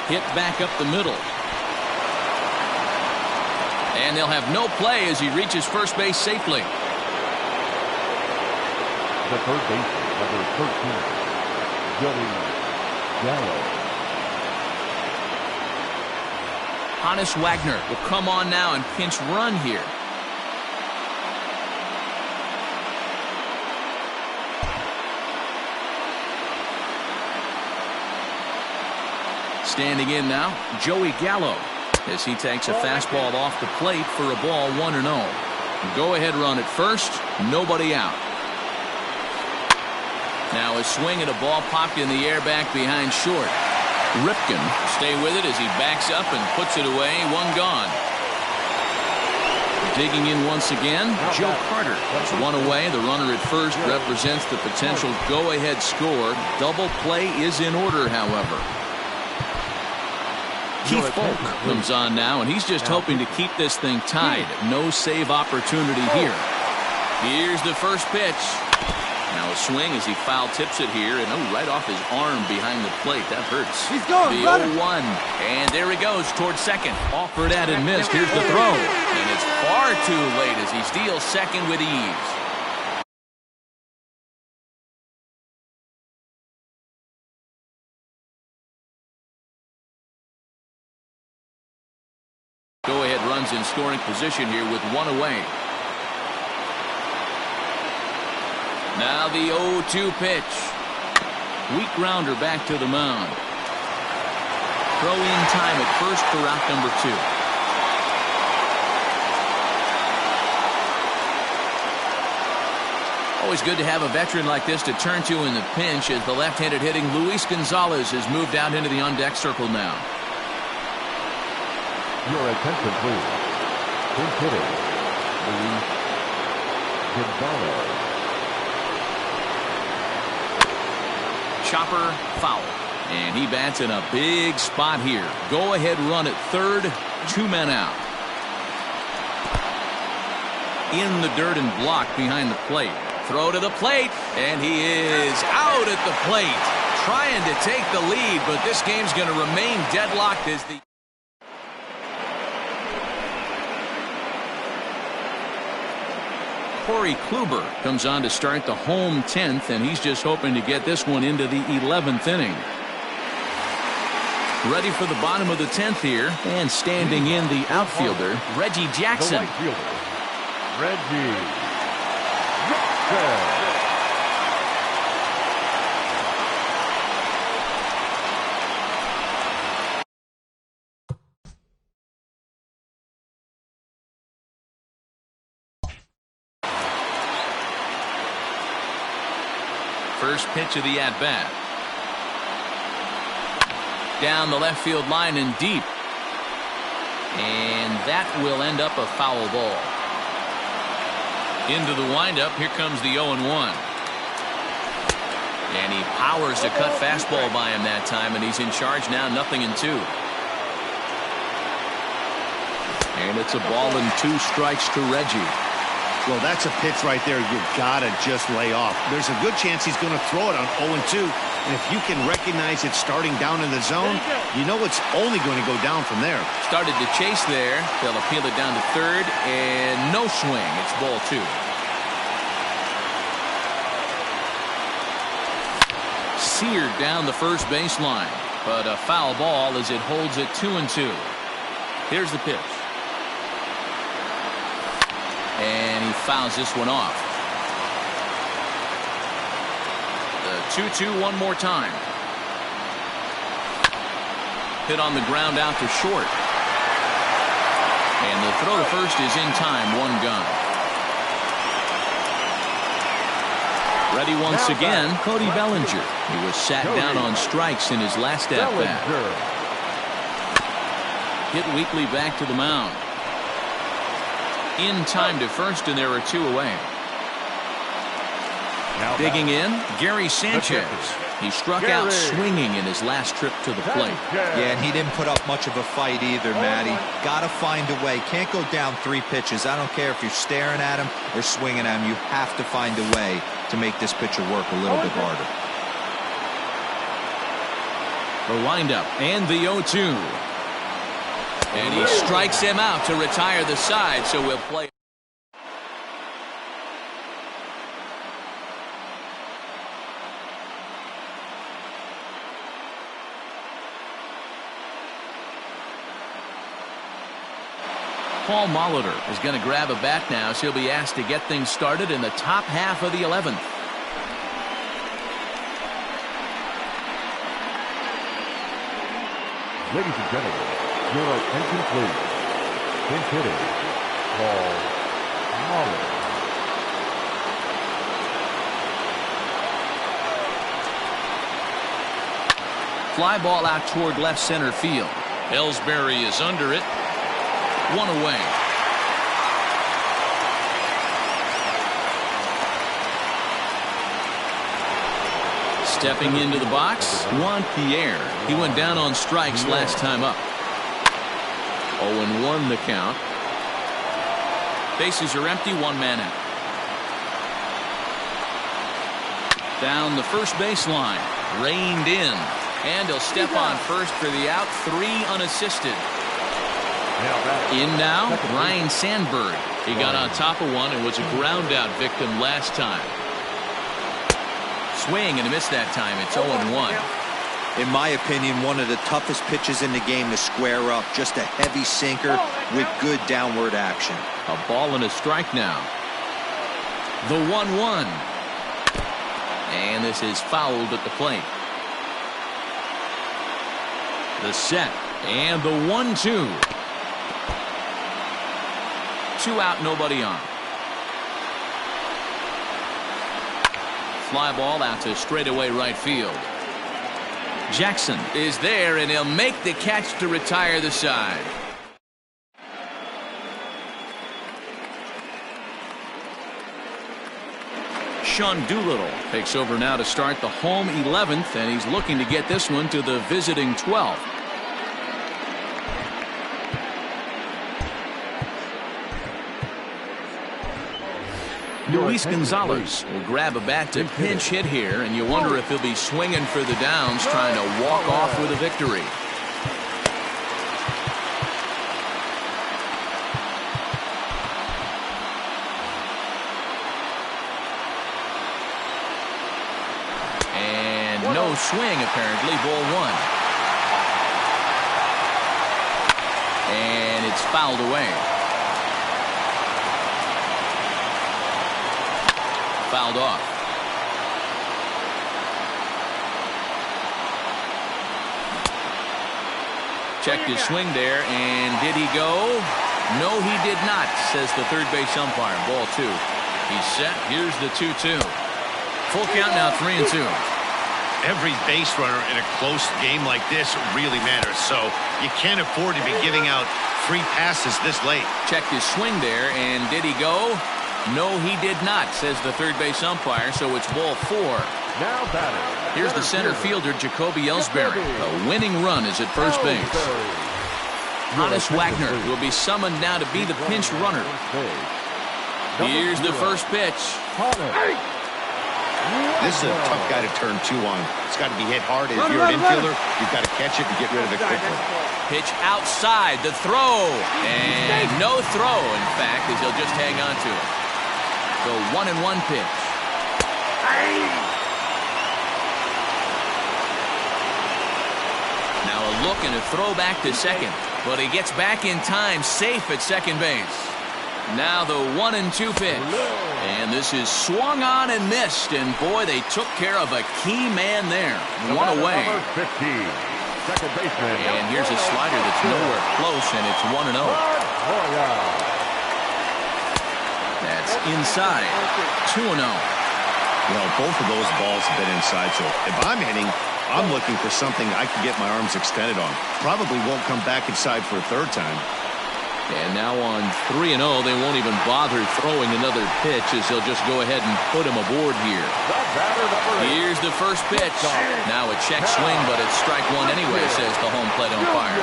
Hit back up the middle. And they'll have no play as he reaches first base safely. The third baseman, number 13, Joey Gallo. Hannes Wagner will come on now and pinch run here. Standing in now, Joey Gallo, as he takes a fastball off the plate for a ball 1-0. Go-ahead run at first, nobody out. Now a swing and a ball popped in the air back behind short. Ripken stay with it as he backs up and puts it away. One gone. Digging in once again, Joe Carter. That's one away. The runner at first represents the potential go-ahead score. Double play is in order, however. Keith Folk comes on now, and he's just hoping to keep this thing tied. No save opportunity here. Here's the first pitch. Now a swing as he foul tips it here, and right off his arm behind the plate. That hurts. He's going. The 0-1, and there he goes towards second. Offered at and missed. Here's the throw, and it's far too late as he steals second with ease. Go-ahead runs in scoring position here with one away. Now the 0-2 pitch. Weak grounder back to the mound. Throw in time at first for out number 2. Always good to have a veteran like this to turn to in the pinch as the left-handed hitting Luis Gonzalez has moved out into the on-deck circle now. Your attention, please. Pinch hitting, Luis Gonzalez. Chopper foul. And he bats in a big spot here. Go-ahead run at third. 2 men out. In the dirt and blocked behind the plate. Throw to the plate. And he is out at the plate. Trying to take the lead, but this game's going to remain deadlocked as the... Corey Kluber comes on to start the home 10th, and he's just hoping to get this one into the 11th inning. Ready for the bottom of the 10th here, and standing in the outfielder, Reggie Jackson. The right fielder, Reggie Jackson. First pitch of the at-bat. Down the left field line and deep. And that will end up a foul ball. Into the windup, here comes the 0-1. And he powers the cut fastball by him that time, and he's in charge now, 0-2. And it's a ball and 2 strikes to Reggie. Well, that's a pitch right there you gotta just lay off. There's a good chance he's going to throw it on 0-2. And if you can recognize it starting down in the zone, you know it's only going to go down from there. Started to chase there. They'll appeal it down to third, and no swing. It's ball 2. Seared down the first baseline, but a foul ball as it holds it 2-2. Here's the pitch. And he fouls this one off. The 2-2 one more time. Hit on the ground out to short. And the throw to first is in time. 1 gone. Ready once again, Cody Bellinger. He was sat down on strikes in his last at-bat. Hit weakly back to the mound. In time to first, and there are 2 away. Digging in, Gary Sanchez. He struck out swinging in his last trip to the plate. Yeah, and he didn't put up much of a fight either, Matty. Got to find a way. Can't go down 3 pitches. I don't care if you're staring at him or swinging at him. You have to find a way to make this pitcher work a little bit harder. The windup and the 0-2. And he strikes him out to retire the side, so we'll play. Paul Molitor is going to grab a bat now, so he'll be asked to get things started in the top half of the 11th. Ladies and gentlemen, your attention please. Pinch hitting, Paul Molitor. Fly ball out toward left center field. Ellsbury is under it. One away. Stepping into the box, Juan Pierre. He went down on strikes last time up. 0-1 the count. Bases are empty, one man out. Down the first baseline. Reined in. And he'll step on first for the out. 3 unassisted. In now, Ryne Sandberg. He got on top of one and was a ground out victim last time. Swing and a miss that time. It's 0-1. In my opinion, one of the toughest pitches in the game to square up. Just a heavy sinker with good downward action. A ball and a strike now. The 1-1. And this is fouled at the plate. The set and the 1-2. 2 out, nobody on. Fly ball out to straightaway right field. Jackson is there, and he'll make the catch to retire the side. Sean Doolittle takes over now to start the home 11th, and he's looking to get this one to the visiting 12th. Luis Gonzalez will grab a bat to pinch hit here, and you wonder if he'll be swinging for the downs, trying to walk off with a victory. And no swing, apparently. Ball 1. And it's fouled away. Fouled off. Checked his swing there, and did he go? No, he did not, says the third base umpire. Ball 2. He's set. Here's the 2-2. Full count now, 3-2. Every base runner in a close game like this really matters, so you can't afford to be giving out free passes this late. Checked his swing there, and did he go? No, he did not, says the third base umpire, so it's ball 4. Now batting. Here's the center fielder, Jacoby Ellsbury. A winning run is at first base. Honus Wagner will be summoned now to be the pinch runner. Here's the first pitch. This is a tough guy to turn 2 on. It's got to be hit hard. If you're an infielder, you've got to catch it and get rid of it quickly. Pitch outside, the throw. And no throw, in fact, as he'll just hang on to it. The 1-1 pitch. Now a look and a throw back to second. But he gets back in time, safe at second base. Now the 1-2 pitch. And this is swung on and missed. And boy, they took care of a key man there. 1 away. Second baseman. And here's a slider that's nowhere close, and it's 1-0. That's inside. 2-0. Well, both of those balls have been inside, so if I'm hitting, I'm looking for something I can get my arms extended on. Probably won't come back inside for a third time. And now on 3-0, they won't even bother throwing another pitch, as they'll just go ahead and put him aboard here. Here's the first pitch. Now a check swing, but it's strike 1 anyway, says the home plate umpire.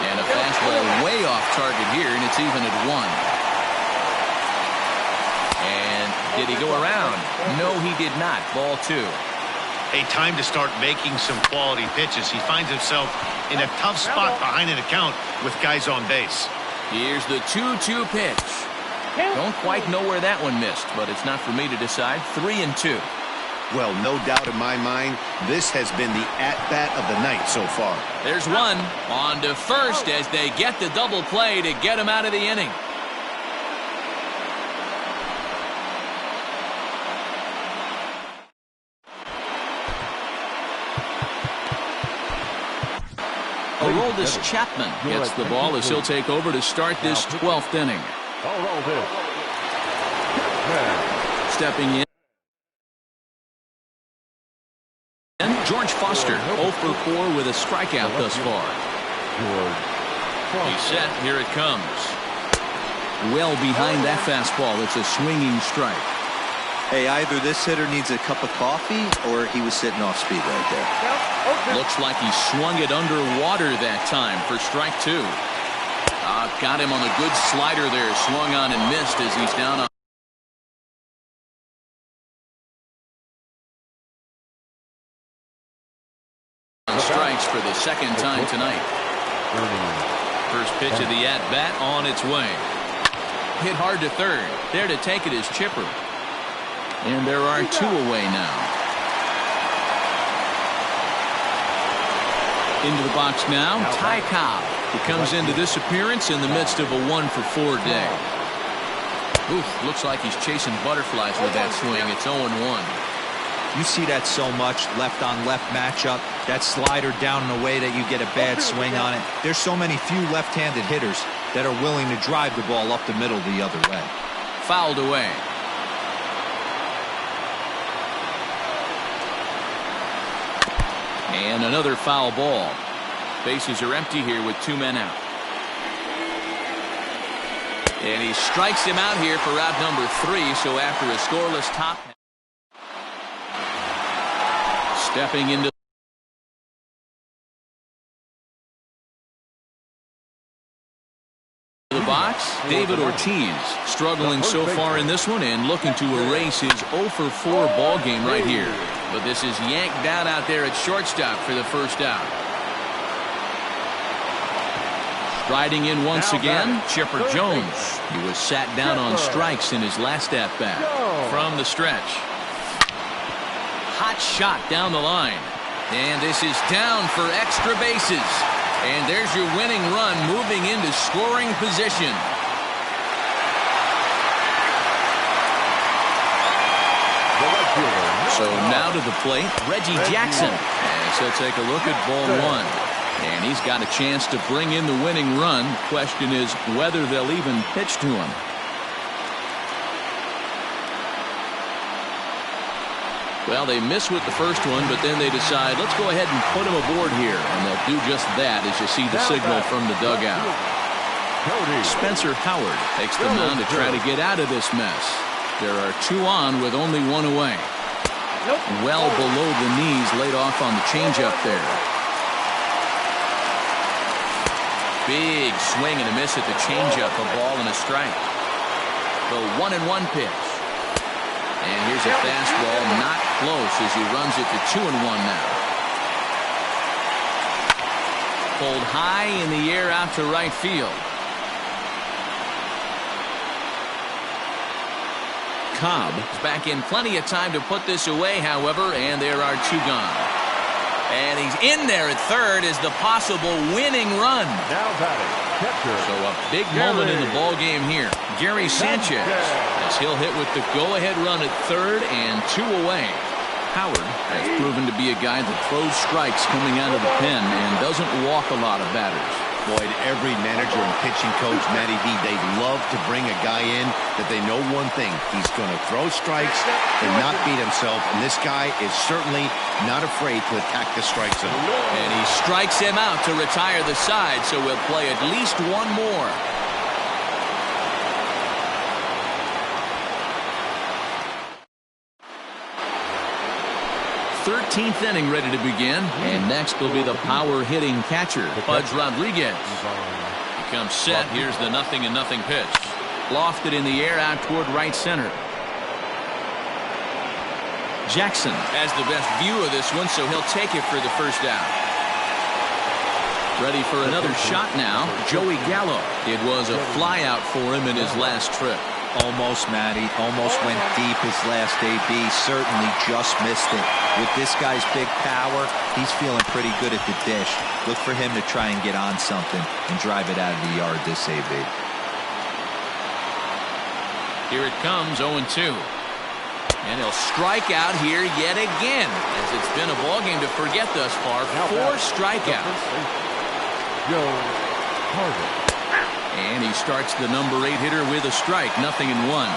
And a fastball way off target here, and it's even at 1. And did he go around? No, he did not. Ball 2. A time to start making some quality pitches. He finds himself in a tough spot behind an account with guys on base. Here's the 2-2 pitch. Don't quite know where that one missed, but it's not for me to decide. 3-2. Well, no doubt in my mind, this has been the at-bat of the night so far. There's one on to first as they get the double play to get him out of the inning. Aroldis Chapman gets the ball as he'll take over to start this 12th inning. Stepping in, George Foster, 0 for 4 with a strikeout thus far. He's set. Here it comes. Well behind that fastball. It's a swinging strike. Hey, either this hitter needs a cup of coffee or he was sitting off speed right there. Looks like he swung it underwater that time for strike 2. Got him on a good slider there. Swung on and missed as he's down on strikes for the second time tonight. First pitch of the at-bat on its way. Hit hard to third. There to take it is Chipper. And there are 2 away now. Into the box now, Ty Cobb. He comes into this appearance in the midst of a 1 for 4 day. Oof, looks like he's chasing butterflies with that swing. It's 0-1. You see that so much, left on left matchup, that slider down and away that you get a bad swing on it. There's so many few left-handed hitters that are willing to drive the ball up the middle the other way. Fouled away. And another foul ball. Bases are empty here with 2 men out. And he strikes him out here for out number 3. So after a scoreless top. Stepping into the box, David Ortiz struggling so far in this one and looking to erase his 0 for 4 ball game right here. But this is yanked down out there at shortstop for the first out. Striding in once again, Chipper Jones. He was sat down on strikes in his last at-bat. From the stretch. Hot shot down the line. And this is down for extra bases. And there's your winning run moving into scoring position. So now to the plate, Reggie Jackson. And so take a look at ball 1. And he's got a chance to bring in the winning run. Question is whether they'll even pitch to him. Well, they miss with the first one, but then they decide, let's go ahead and put him aboard here. And they'll do just that as you see the signal from the dugout. Spencer Howard takes the mound to try to get out of this mess. There are 2 on with only 1 away. Well below the knees, laid off on the changeup there. Big swing and a miss at the changeup, a ball and a strike. The 1-1 pitch. And here's a fastball, not close as he runs it to 2-1 now. Pulled high in the air out to right field. Cobb is back in plenty of time to put this away, however, and there are 2 gone. And he's in there at third as the possible winning run. Now batting, catcher. So a big moment in the ball game here. Gary Sanchez as he'll hit with the go-ahead run at third and 2 away. Howard has proven to be a guy that throws strikes coming out of the pen and doesn't walk a lot of batters. Boyd, every manager and pitching coach, Matty V, they love to bring a guy in that they know one thing. He's going to throw strikes and not beat himself. And this guy is certainly not afraid to attack the strike zone. And he strikes him out to retire the side, so we'll play at least 1 more. Thirteenth inning ready to begin, and next will be the power-hitting catcher, Pudge Rodriguez. He comes set. Here's the 0-0 pitch. Lofted in the air out toward right center. Jackson has the best view of this one, so he'll take it for the first out. Ready for another shot now, Joey Gallo. It was a flyout for him in his last trip. Almost, Matty. Almost went deep his last AB. Certainly just missed it. With this guy's big power, he's feeling pretty good at the dish. Look for him to try and get on something and drive it out of the yard this AB. Here it comes, 0-2. And he'll strike out here yet again, as it's been a ballgame to forget thus far. 4 strikeouts. Joe Target. And he starts the number 8 hitter with a strike, 0-1.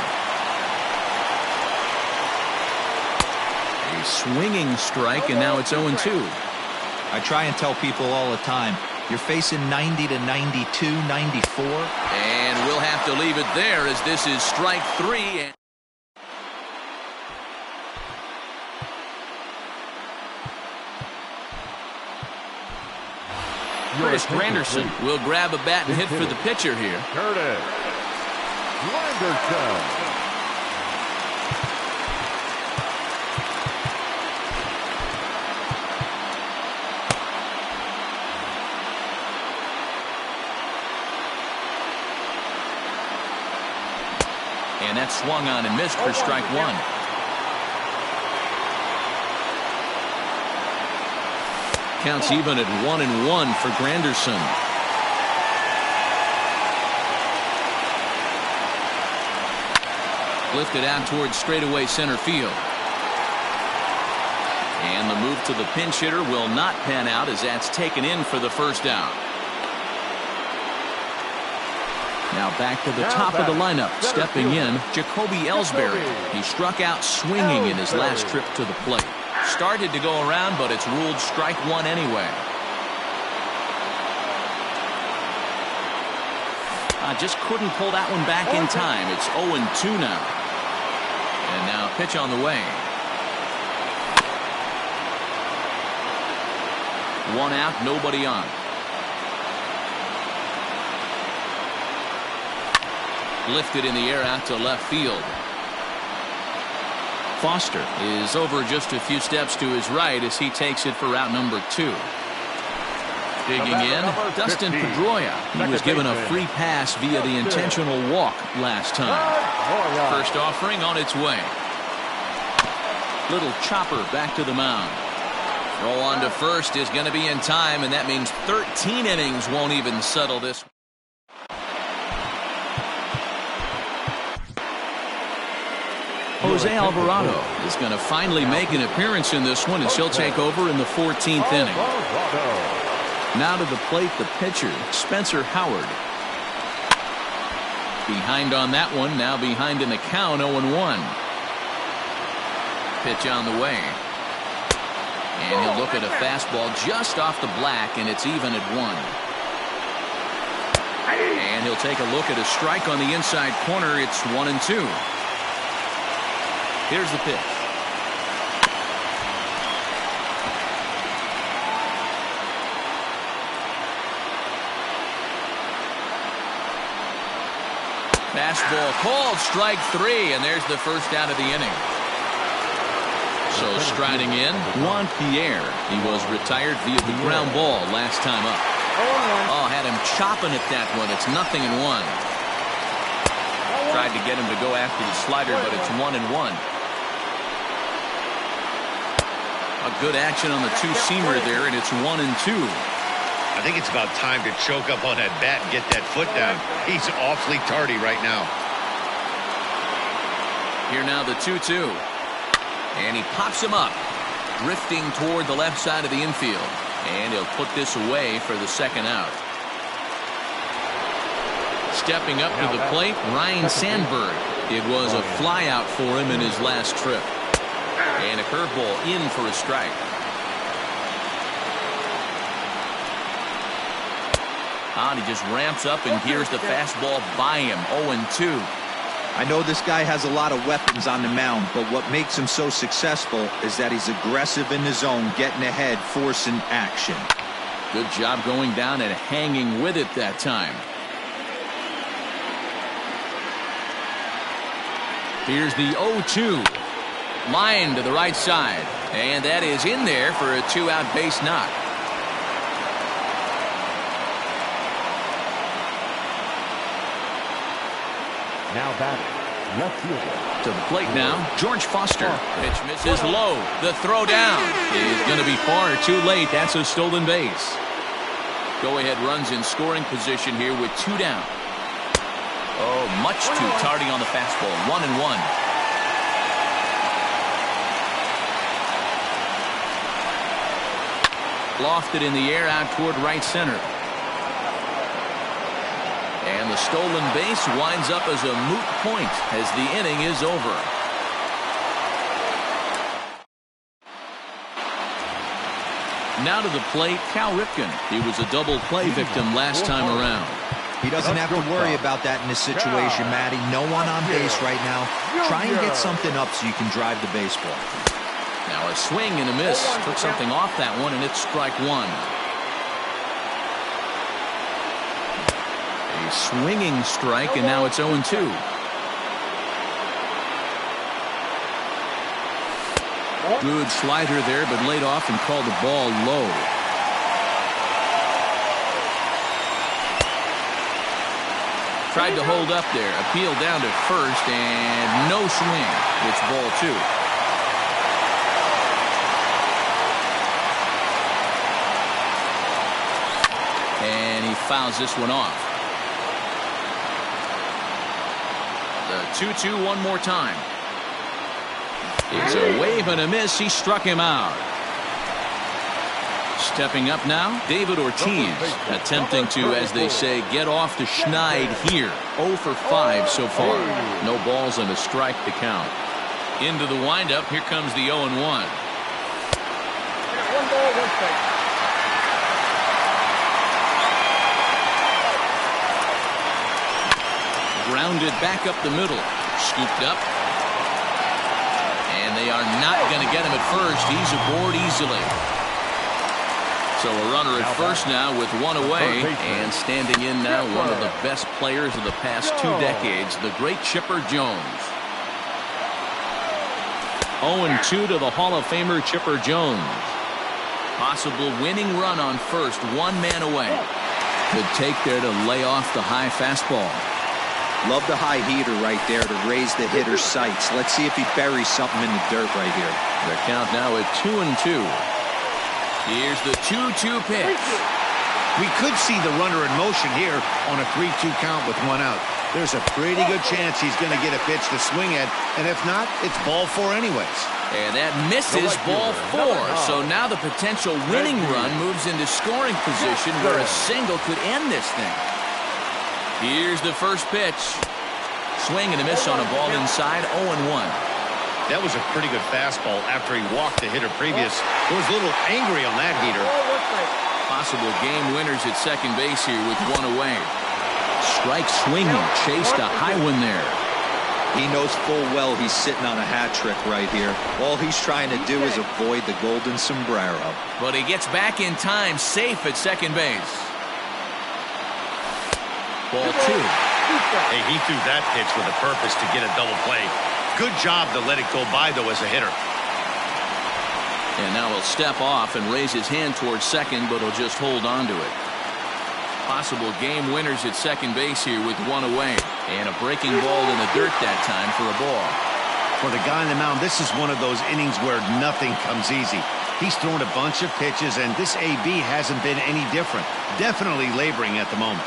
A swinging strike, and now it's 0-2. I try and tell people all the time, you're facing 90 to 92, 94. And we'll have to leave it there, as this is strike 3. Curtis Granderson will grab a bat and hit for the pitcher here. Curtis Granderson. And that swung on and missed for strike 1. Counts even at 1-1 for Granderson. Lifted out towards straightaway center field. And the move to the pinch hitter will not pan out, as that's taken in for the first out. Now back to the top of the lineup. Stepping in, Jacoby Ellsbury. He struck out swinging in his last trip to the plate. Started to go around, but it's ruled strike 1 anyway. Just couldn't pull that one back in time. It's 0-2 now. And now pitch on the way. 1 out, nobody on. Lifted in the air out to left field. Foster is over just a few steps to his right as he takes it for route number 2. Digging in, Dustin Pedroia. He was given a free pass via the intentional walk last time. First offering on its way. Little chopper back to the mound. Throw on to first is going to be in time, and that means 13 innings won't even settle this. Jose Alvarado is going to finally make an appearance in this one, as he'll take over in the 14th inning. Now to the plate, the pitcher, Spencer Howard. Behind on that one, now behind in the count, 0-1. Pitch on the way. And he'll look at a fastball just off the black, and it's even at 1. And he'll take a look at a strike on the inside corner. It's 1-2. Here's the pitch. Fastball called, strike 3, and there's the first out of the inning. So striding in, Juan Pierre. He was retired via the ground ball last time up. Oh, had him chopping at that one. It's 0-1. Tried to get him to go after the slider, but it's 1-1. A good action on the two-seamer there, and it's 1-2. I think it's about time to choke up on that bat and get that foot down. He's awfully tardy right now. Here now the 2-2. And he pops him up, drifting toward the left side of the infield. And he'll put this away for the second out. Stepping up to the plate, Ryan Sandberg. It was a flyout for him in his last trip. And a curveball in for a strike. He just ramps up, and here's the fastball by him. 0-2. I know this guy has a lot of weapons on the mound, but what makes him so successful is that he's aggressive in the zone, getting ahead, forcing action. Good job going down and hanging with it that time. Here's the 0-2. Line to the right side, and that is in there for a 2-out base knock. Now batting, Left fielder. To the plate now, George Foster. Pitch misses low. The throw down is going to be far too late. That's a stolen base. Go-ahead runs in scoring position here with 2 down. Oh, much too tardy on the fastball. 1-1. Lofted in the air out toward right center. And the stolen base winds up as a moot point as the inning is over. Now to the plate, Cal Ripken. He was a double play victim last time around. He doesn't have to worry about that in this situation, Matty. No one on base right now. Try and get something up so you can drive the baseball. Now a swing and a miss. Took something off that one, and it's strike 1. A swinging strike, and now it's 0-2. Good slider there, but laid off and called the ball low. Tried to hold up there. Appeal down to first, and no swing. It's ball 2. And he fouls this one off. The 2-2 one more time. It's a wave and a miss. He struck him out. Stepping up now, David Ortiz, attempting to, as they say, get off the schneid here. 0 for 5 so far. No balls and a strike to count. Into the windup. Here comes the 0-1. 1 ball, 1 strike. Grounded back up the middle. Scooped up. And they are not going to get him at first. He's aboard easily. So a runner at first now with 1 away. And standing in now, one of the best players of the past 2 decades, the great Chipper Jones. 0-2 to the Hall of Famer Chipper Jones. Possible winning run on first, 1 man away. Good take there to lay off the high fastball. Love the high heater right there to raise the hitter's sights. Let's see if he buries something in the dirt right here. The count now at 2-2. Here's the 2-2 pitch. We could see the runner in motion here on a 3-2 count with 1 out. There's a pretty good chance he's going to get a pitch to swing at, and if not, it's ball 4 anyways. And that misses ball 4. So now the potential winning run moves into scoring position where a single could end this thing. Here's the first pitch. Swing and a miss on a ball inside. 0-1. That was a pretty good fastball after he walked the hitter previous. He was a little angry on that heater. Possible game winners at second base here with 1 away. Strike swinging. Chased a high one there. He knows full well he's sitting on a hat trick right here. All he's trying to do is avoid the golden sombrero. But he gets back in time, safe at second base. Ball 2. Hey, he threw that pitch with a purpose to get a double play. Good job to let it go by, though, as a hitter. And now he'll step off and raise his hand towards second, but he'll just hold on to it. Possible game winners at second base here with 1 away. And a breaking ball in the dirt that time for a ball. For the guy on the mound, this is one of those innings where nothing comes easy. He's thrown a bunch of pitches, and this AB hasn't been any different. Definitely laboring at the moment.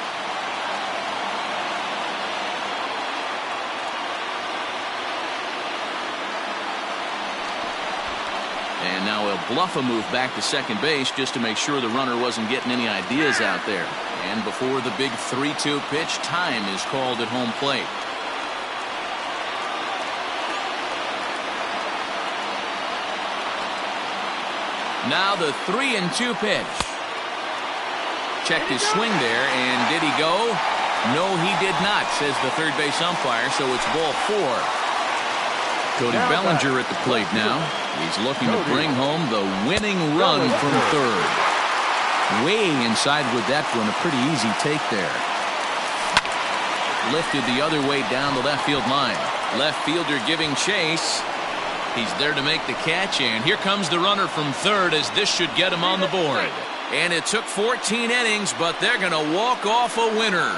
And now he'll bluff a move back to second base just to make sure the runner wasn't getting any ideas out there. And before the big 3-2 pitch, time is called at home plate. Now the 3-2 pitch. Checked his swing there, and did he go? No, he did not, says the third base umpire, so it's ball 4. Cody Bellinger at the plate now. He's looking to bring home the winning run from third. Way inside with that one. A pretty easy take there. Lifted the other way down the left field line. Left fielder giving chase. He's there to make the catch, and here comes the runner from third as this should get him on the board. And it took 14 innings, but they're going to walk off a winner.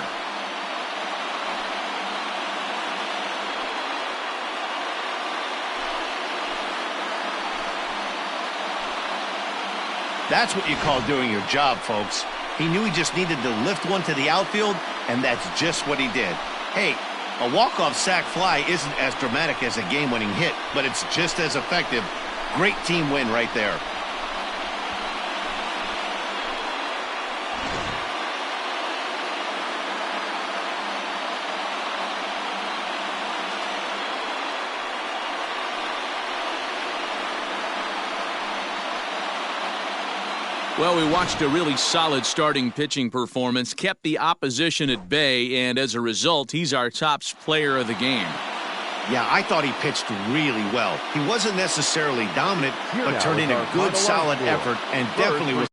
That's what you call doing your job, folks. He knew he just needed to lift one to the outfield, and that's just what he did. Hey, a walk-off sac fly isn't as dramatic as a game-winning hit, but it's just as effective. Great team win right there. Well, we watched a really solid starting pitching performance, kept the opposition at bay, and as a result, he's our top player of the game. Yeah, I thought he pitched really well. He wasn't necessarily dominant, but turned in a good, solid effort and definitely was